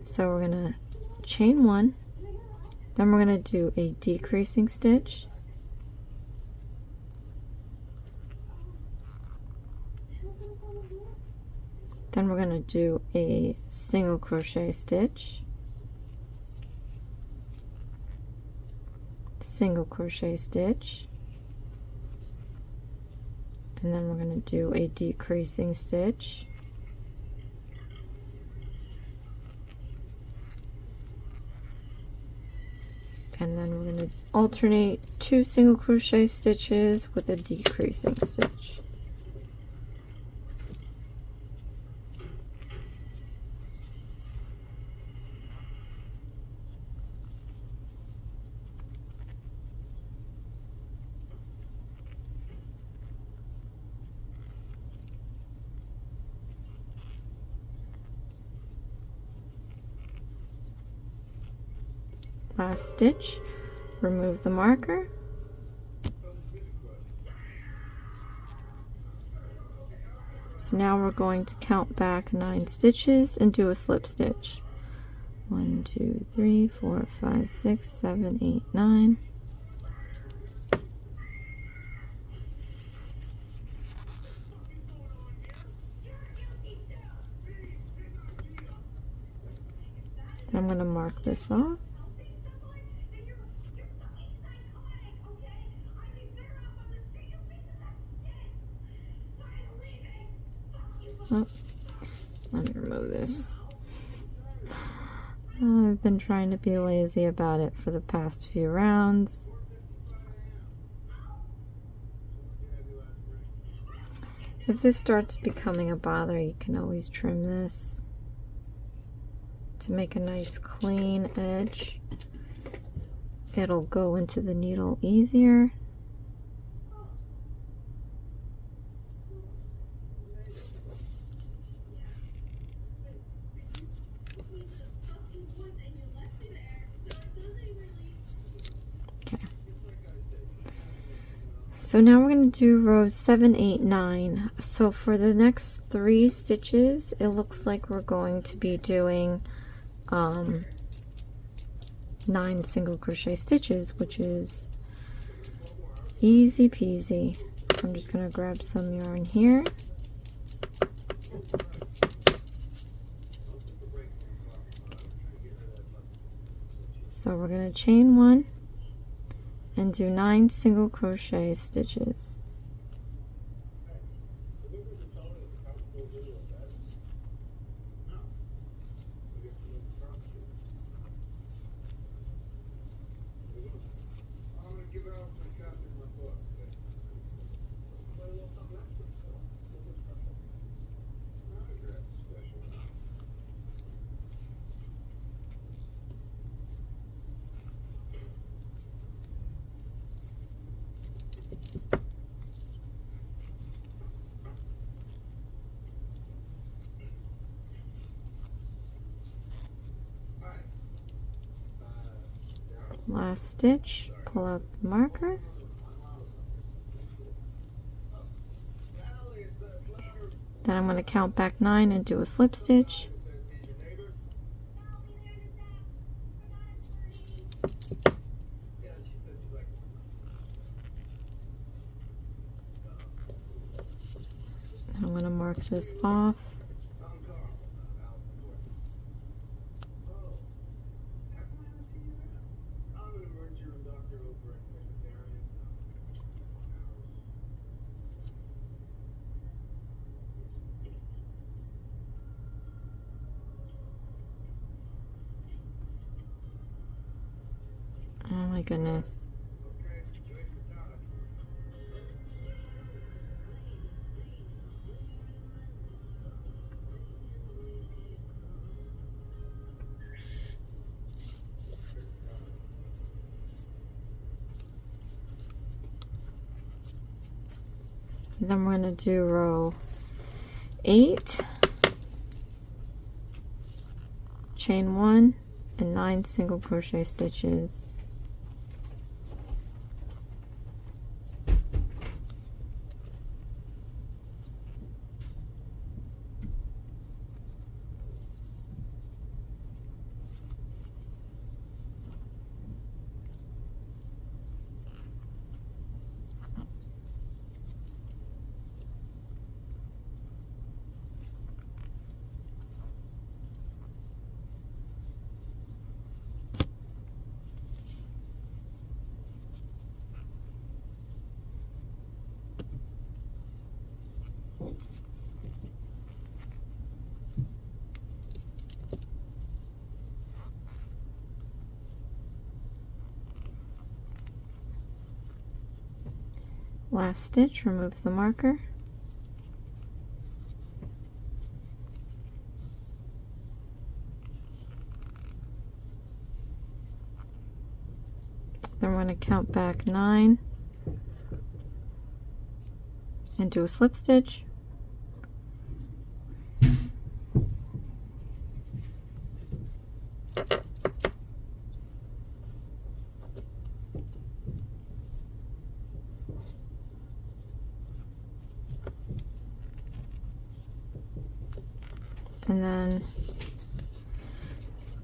So we're going to chain 1, then we're going to do a decreasing stitch, then we're going to do a single crochet stitch, single crochet stitch, and then we're going to do a decreasing stitch, And then we're going to alternate 2 single crochet stitches with a decreasing stitch. Last stitch, remove the marker. So now we're going to count back 9 stitches and do a slip stitch. 1, 2, 3, 4, 5, 6, 7, 8, 9. Then I'm going to mark this off. Oh, let me remove this. I've been trying to be lazy about it for the past few rounds. If this starts becoming a bother, you can always trim this to make a nice clean edge. It'll go into the needle easier. So now we're going to do rows 7, 8, 9. So for the next 3 stitches, it looks like we're going to be doing 9 single crochet stitches, which is easy peasy. I'm just going to grab some yarn here. So we're going to chain 1 and do 9 single crochet stitches. Last stitch, pull out the marker. Then I'm going to count back 9 and do a slip stitch. I'm going to mark this off. Oh my goodness. Then we're going to do row 8, chain 1, and 9 single crochet stitches. Last stitch, remove the marker. Then we're going to count back 9 and do a slip stitch. And then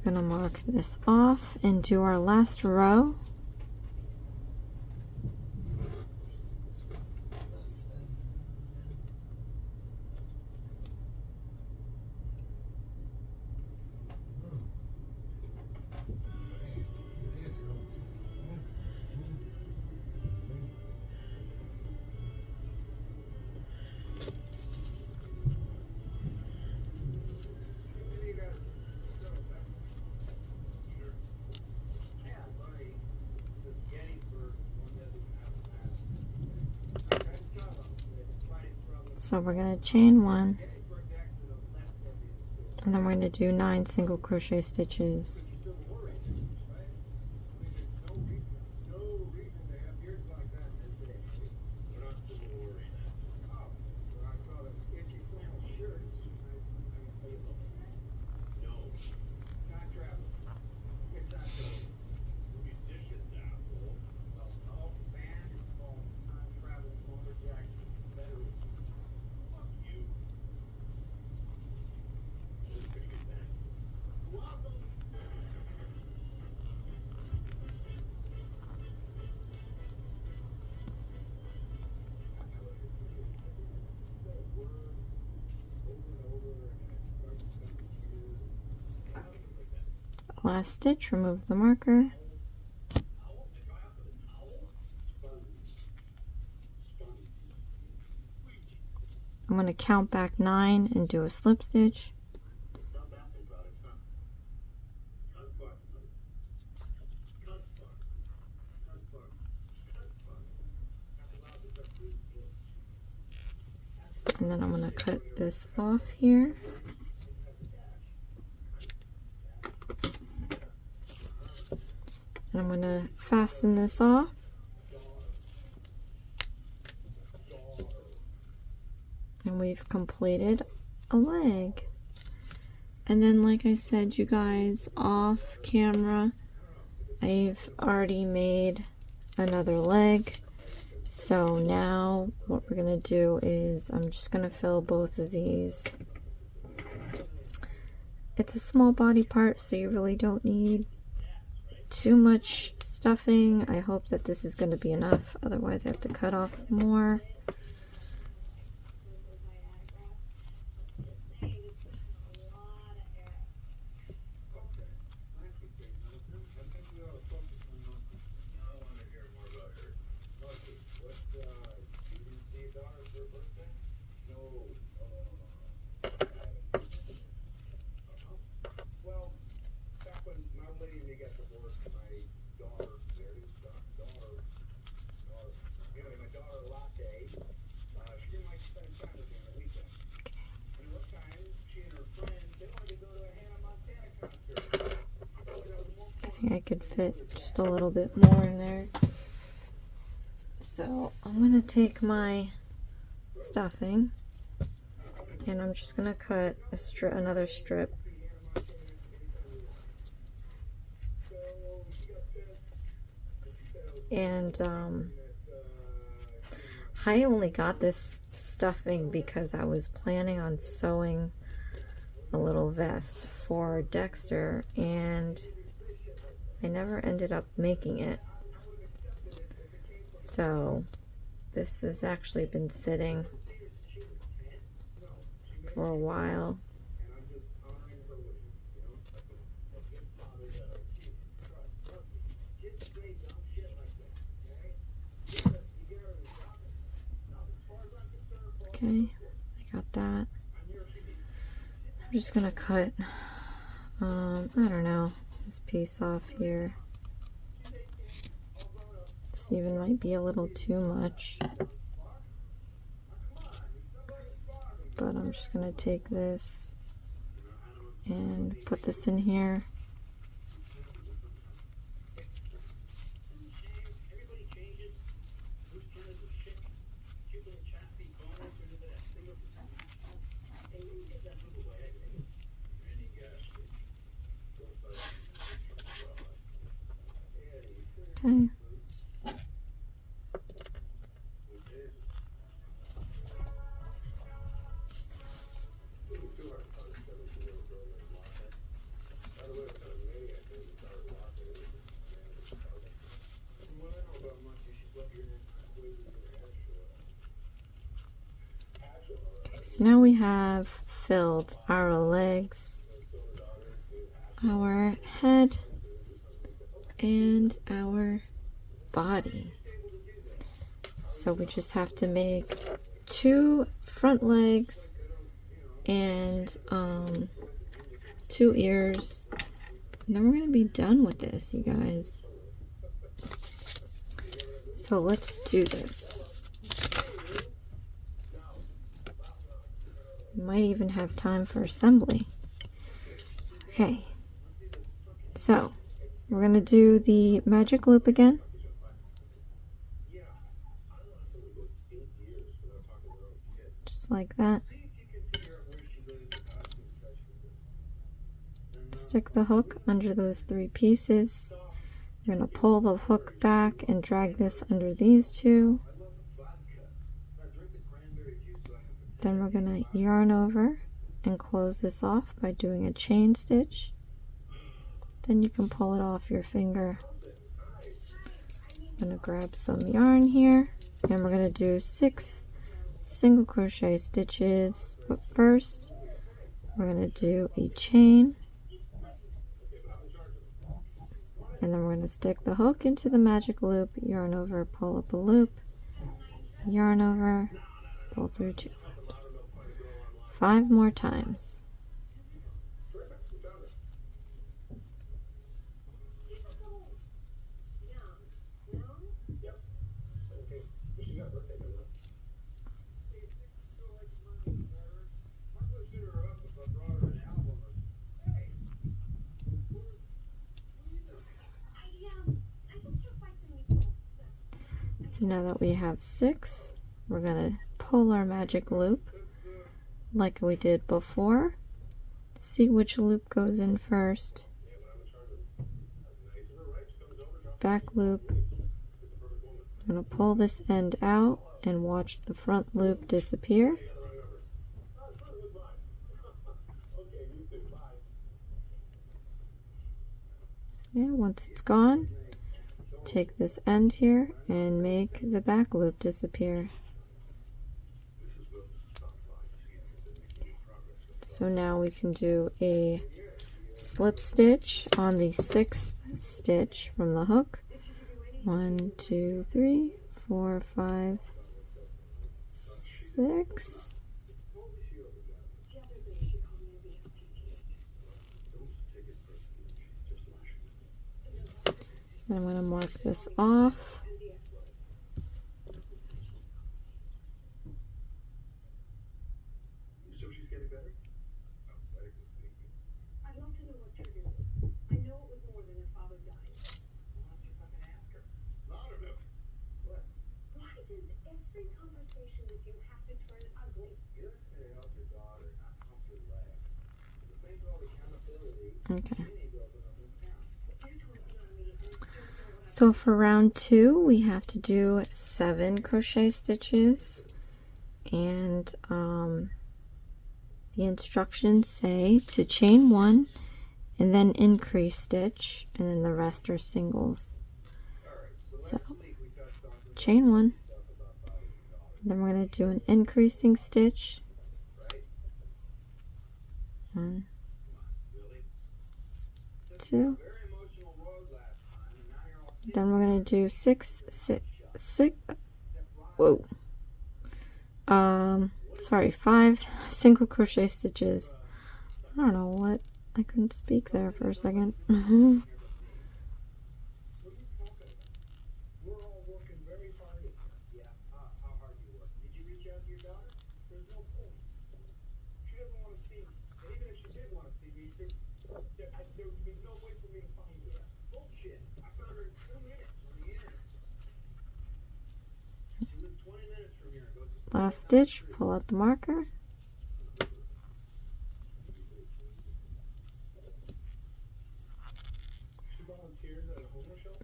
we're going to mark this off and do our last row. So we're going to chain 1, and then we're going to do 9 single crochet stitches. Last stitch, remove the marker. I'm going to count back 9 and do a slip stitch. And then I'm going to cut this off here. And I'm going to fasten this off. And we've completed a leg. And then, like I said, you guys, off camera, I've already made another leg. So now what we're going to do is I'm just going to fill both of these. It's a small body part, so you really don't need too much stuffing. I hope that this is going to be enough, otherwise I have to cut off more. I could fit just a little bit more in there. So I'm going to take my stuffing and I'm just going to cut another strip. And I only got this stuffing because I was planning on sewing a little vest for Dexter, and I never ended up making it. So this has actually been sitting for a while. Okay, I got that. I'm just gonna cut, I don't know, this piece off here. This even might be a little too much. But I'm just going to take this and put this in here. Okay. So now we have filled our legs, our head, and our body. So we just have to make 2 front legs and 2 ears. And then we're going to be done with this, you guys. So let's do this. Might even have time for assembly. Okay, so we're going to do the magic loop again. Just like that. Stick the hook under those 3 pieces. We're going to pull the hook back and drag this under these 2. Then we're going to yarn over and close this off by doing a chain stitch. Then you can pull it off your finger. I'm going to grab some yarn here, and we're going to do 6 single crochet stitches. But first, we're going to do a chain, and then we're going to stick the hook into the magic loop, yarn over, pull up a loop, yarn over, pull through 2 loops. 5 more times. So now that we have 6, we're going to pull our magic loop like we did before. See which loop goes in first. Back loop. I'm going to pull this end out and watch the front loop disappear. Yeah, once it's gone, take this end here and make the back loop disappear. So now we can do a slip stitch on the 6th stitch from the hook. 1, 2, 3, 4, 5, 6. Then I'm going to mark this off. Okay. So for round 2, we have to do 7 crochet stitches, and the instructions say to chain 1 and then increase stitch, and then the rest are singles. So chain 1, and then we're going to do an increasing stitch. 1, 2. Then we're going to do 6 5 single crochet stitches. I don't know what, I couldn't speak there for a second. Last stitch, pull out the marker.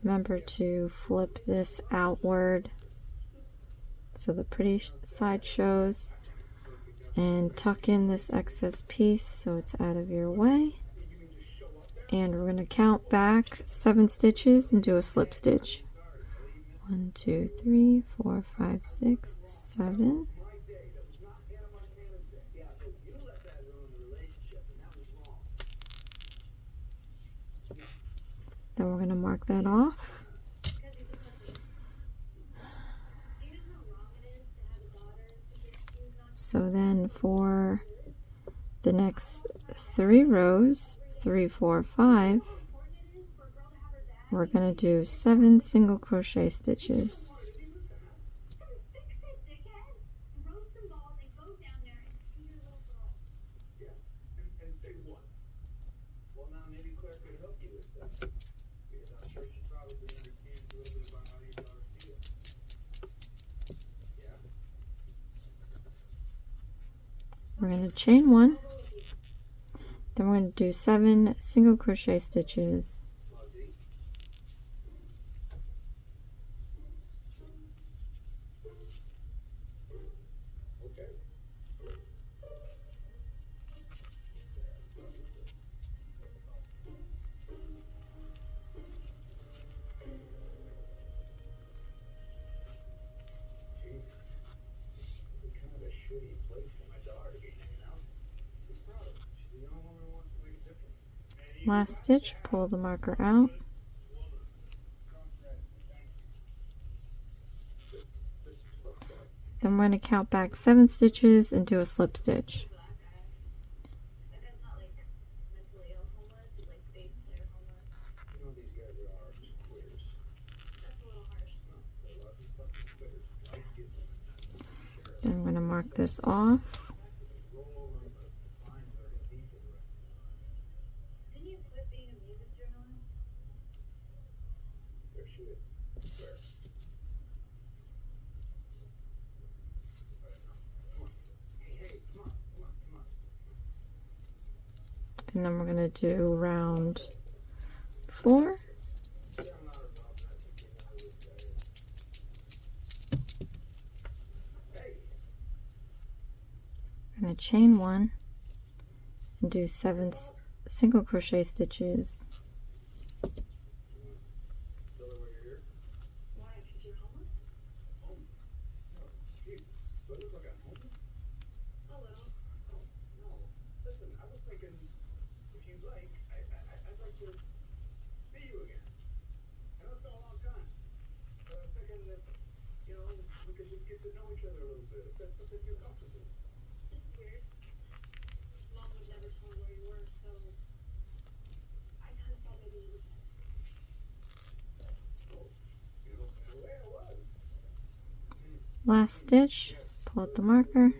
Remember to flip this outward so the pretty side shows, and tuck in this excess piece so it's out of your way. And we're going to count back 7 stitches and do a slip stitch. 1, 2, 3, 4, 5, 6, 7. Then we're going to mark that off. So then for the next 3 rows, 3, 4, 5, we're going to do 7 single crochet stitches. We're going to chain 1, then we're going to do 7 single crochet stitches. Last stitch, pull the marker out. Then we're going to count back 7 stitches and do a slip stitch. Then we're going to mark this off. And then we're going to do round 4. I'm going to chain 1 and do 7 single crochet stitches. Last stitch, pull out the marker.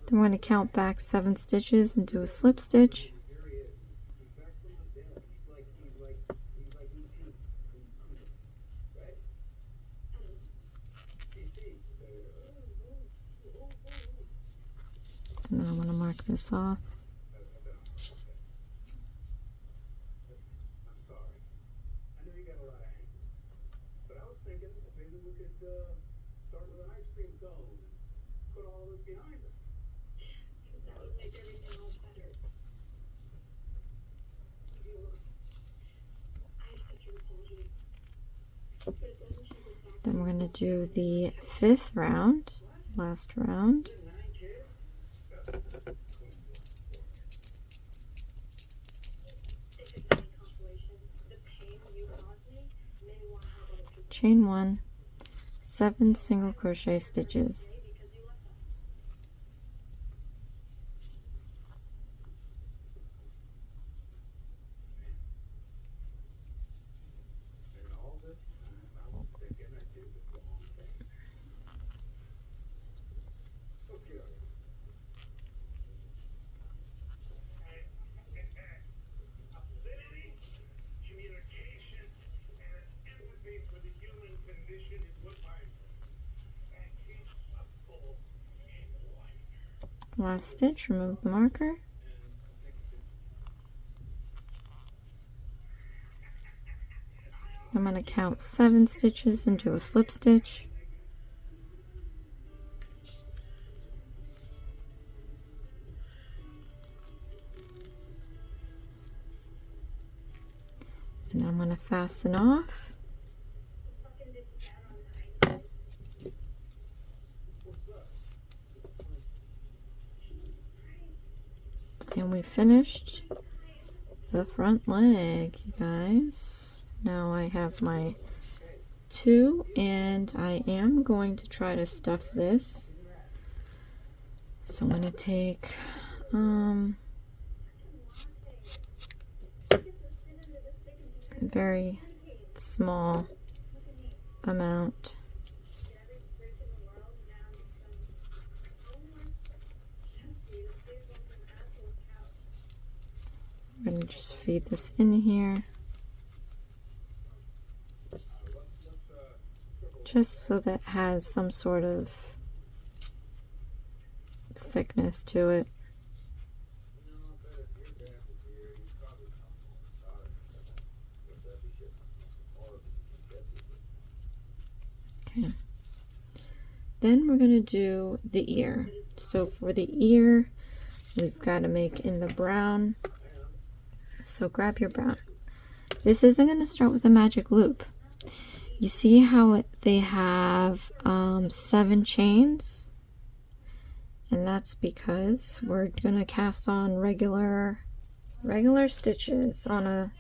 Then we're going to count back 7 stitches and do a slip stitch. And then I'm going to mark this off. Then we're going to do the 5th round, last round. Chain 1, 7 single crochet stitches. Last stitch, remove the marker. I'm going to count 7 stitches and do a slip stitch. And then I'm going to fasten off. And we finished the front leg, you guys. Now I have my 2, and I am going to try to stuff this. So I'm going to take a very small amount. I'm going to just feed this in here, just so that it has some sort of thickness to it. Okay. Then we're going to do the ear. So for the ear, we've got to make in the brown. So grab your brown. This isn't going to start with a magic loop. You see how they have 7 chains? And that's because we're going to cast on regular stitches on a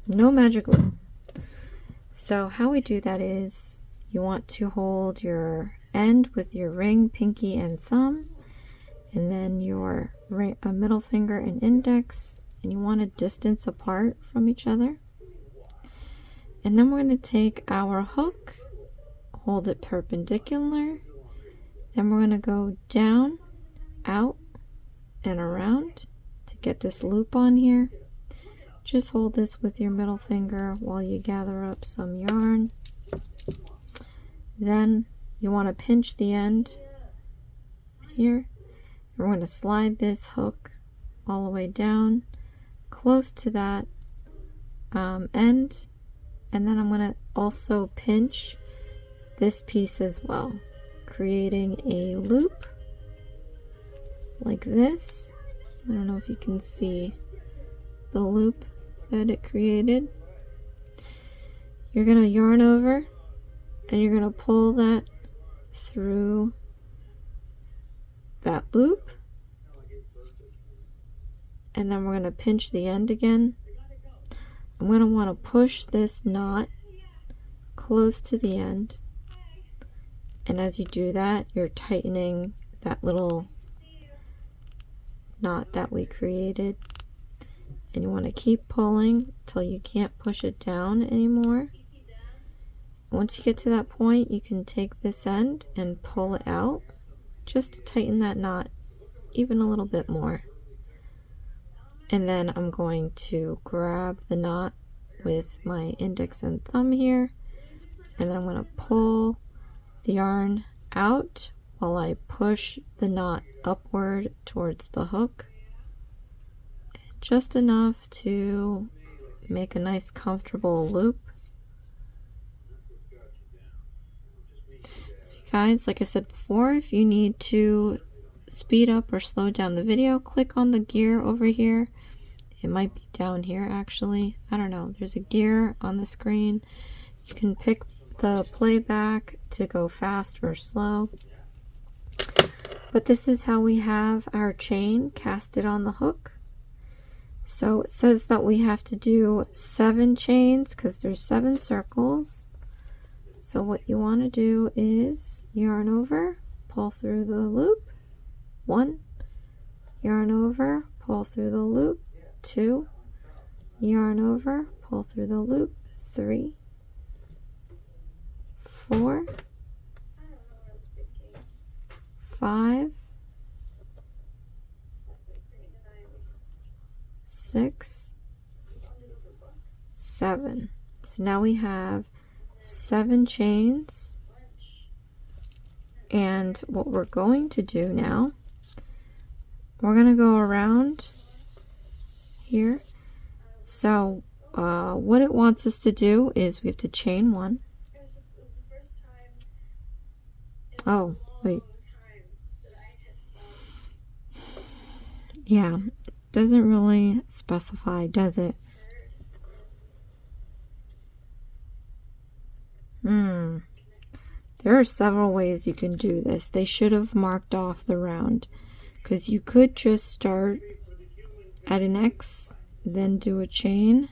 no magic loop. So how we do that is you want to hold your end with your ring, pinky, and thumb, and then your middle finger and index, and you want to distance apart from each other. And then we're going to take our hook, hold it perpendicular, then we're going to go down, out, and around to get this loop on here. Just hold this with your middle finger while you gather up some yarn. Then you want to pinch the end here. We're going to slide this hook all the way down close to that end, and then I'm going to also pinch this piece as well, creating a loop like this. I don't know if you can see the loop that it created. You're going to yarn over and you're going to pull that through that loop, and then we're going to pinch the end again. I'm going to want to push this knot close to the end, and as you do that, you're tightening that little knot that we created, and you want to keep pulling till you can't push it down anymore. Once you get to that point, you can take this end and pull it out just to tighten that knot even a little bit more. And then I'm going to grab the knot with my index and thumb here, and then I'm going to pull the yarn out while I push the knot upward towards the hook, just enough to make a nice comfortable loop. So guys, like I said before, if you need to speed up or slow down the video, click on the gear over here. It might be down here actually, I don't know. There's a gear on the screen. You can pick the playback to go fast or slow. But this is how we have our chain casted on the hook. So it says that we have to do 7 chains because there's 7 circles. So what you want to do is yarn over, pull through the loop, 1, yarn over, pull through the loop, 2, yarn over, pull through the loop, 3, 4, 5, 6, 7. So now we have 7 chains. And what we're going to do now, we're going to go around here. So what it wants us to do is we have to chain 1. Oh, wait. Yeah, doesn't really specify, does it? There are several ways you can do this. They should have marked off the round, because you could just start at an X, then do a chain.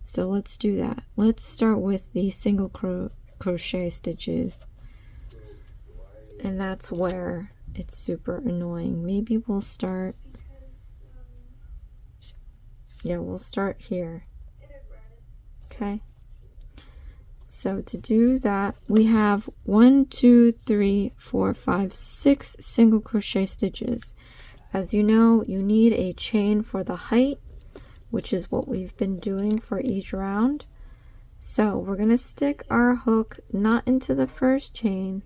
So let's do that. Let's start with the single crochet stitches. And that's where it's super annoying. Maybe we'll start, yeah, we'll start here. Okay. So to do that, we have 1, 2, 3, 4, 5, 6 single crochet stitches. As you know, you need a chain for the height, which is what we've been doing for each round. So we're going to stick our hook not into the first chain,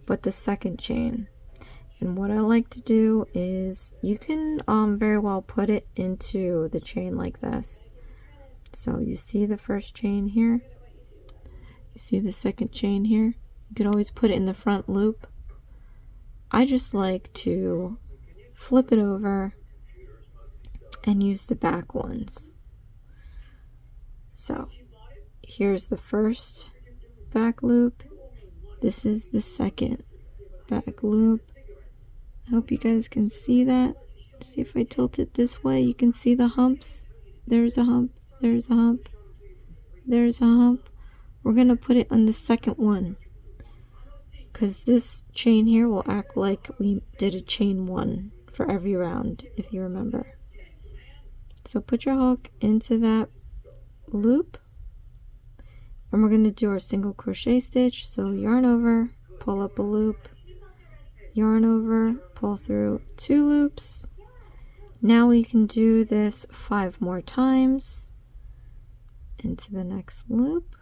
but the second chain. And what I like to do is, you can very well put it into the chain like this. So you see the first chain here? You see the second chain here? You can always put it in the front loop. I just like to flip it over and use the back ones. So here's the first back loop. This is the second back loop. I hope you guys can see that. See if I tilt it this way, you can see the humps. There's a hump, there's a hump, there's a hump. We're going to put it on the second one, because this chain here will act like we did a chain 1 for every round, if you remember. So put your hook into that loop, and we're going to do our single crochet stitch. So yarn over, pull up a loop, yarn over, pull through 2 loops. Now we can do this 5 more times into the next loop.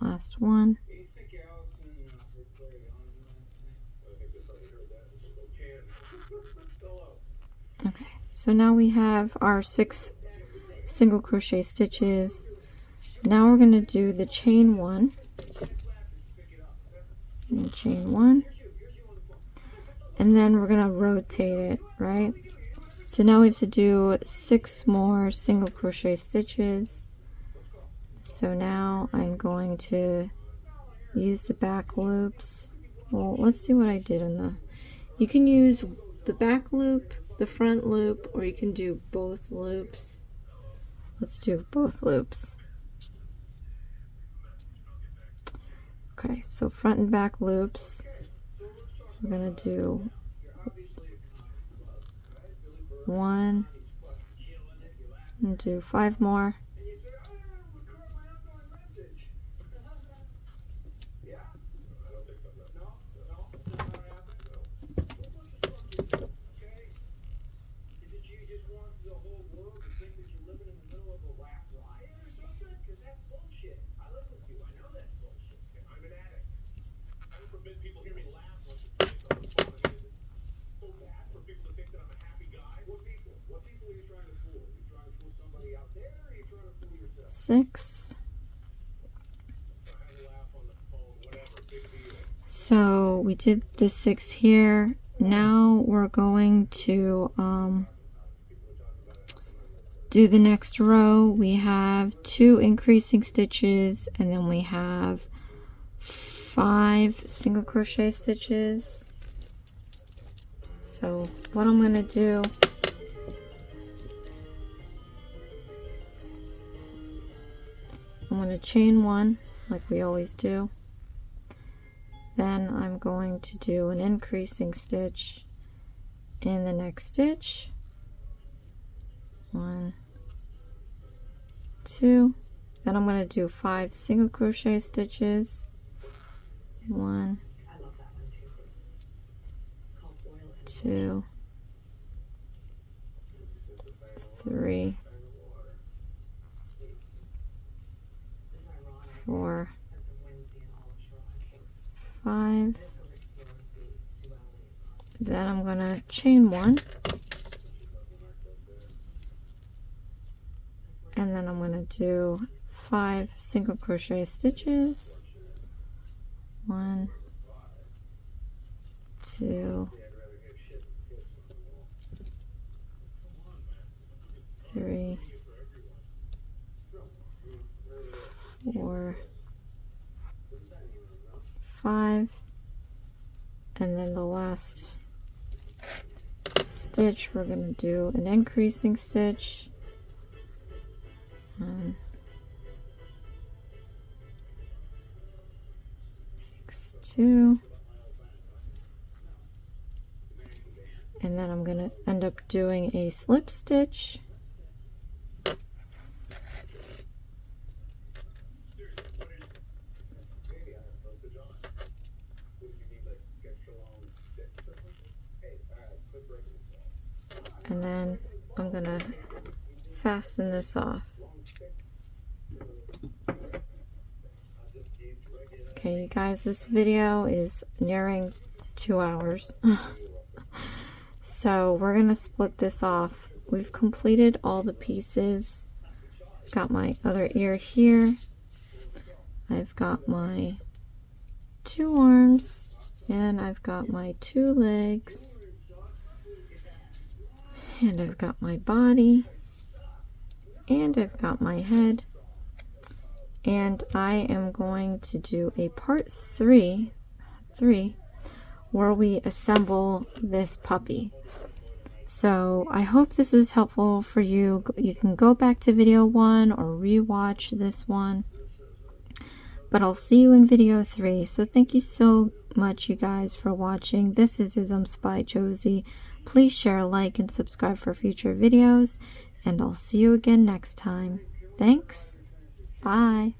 Last one. Okay, so now we have our 6 single crochet stitches. Now we're going to do the chain 1 and chain 1, and then we're going to rotate it, right? So now we have to do 6 more single crochet stitches. So now I'm going to use the back loops. Well, let's see what I did in the... You can use the back loop, the front loop, or you can do both loops. Let's do both loops. Okay, so front and back loops. We're going to do 1 and do 5 more. Six. So we did the 6 here. Now we're going to do the next row. We have 2 increasing stitches, and then we have 5 single crochet stitches. So what I'm going to do, I'm going to chain 1 like we always do. Then I'm going to do an increasing stitch in the next stitch. 1, 2. Then I'm going to do 5 single crochet stitches. 1, 2, 3, 4, 5. Then I'm going to chain 1. And then I'm going to do 5 single crochet stitches. 1, 2, 3, 4, 5, and then the last stitch we're going to do an increasing stitch. 1, 2, and then I'm going to end up doing a slip stitch. And then I'm going to fasten this off. Okay, you guys, this video is nearing 2 hours. So we're going to split this off. We've completed all the pieces. Got my other ear here. I've got my 2 arms, and I've got my 2 legs. And I've got my body, and I've got my head, and I am going to do a part 3 where we assemble this puppy. So I hope this was helpful for you. You can go back to video 1 or rewatch this one, but I'll see you in video 3. So thank you so much, you guys, for watching. This is IsmsbyJBM. Please share, like, and subscribe for future videos, and I'll see you again next time. Thanks. Bye.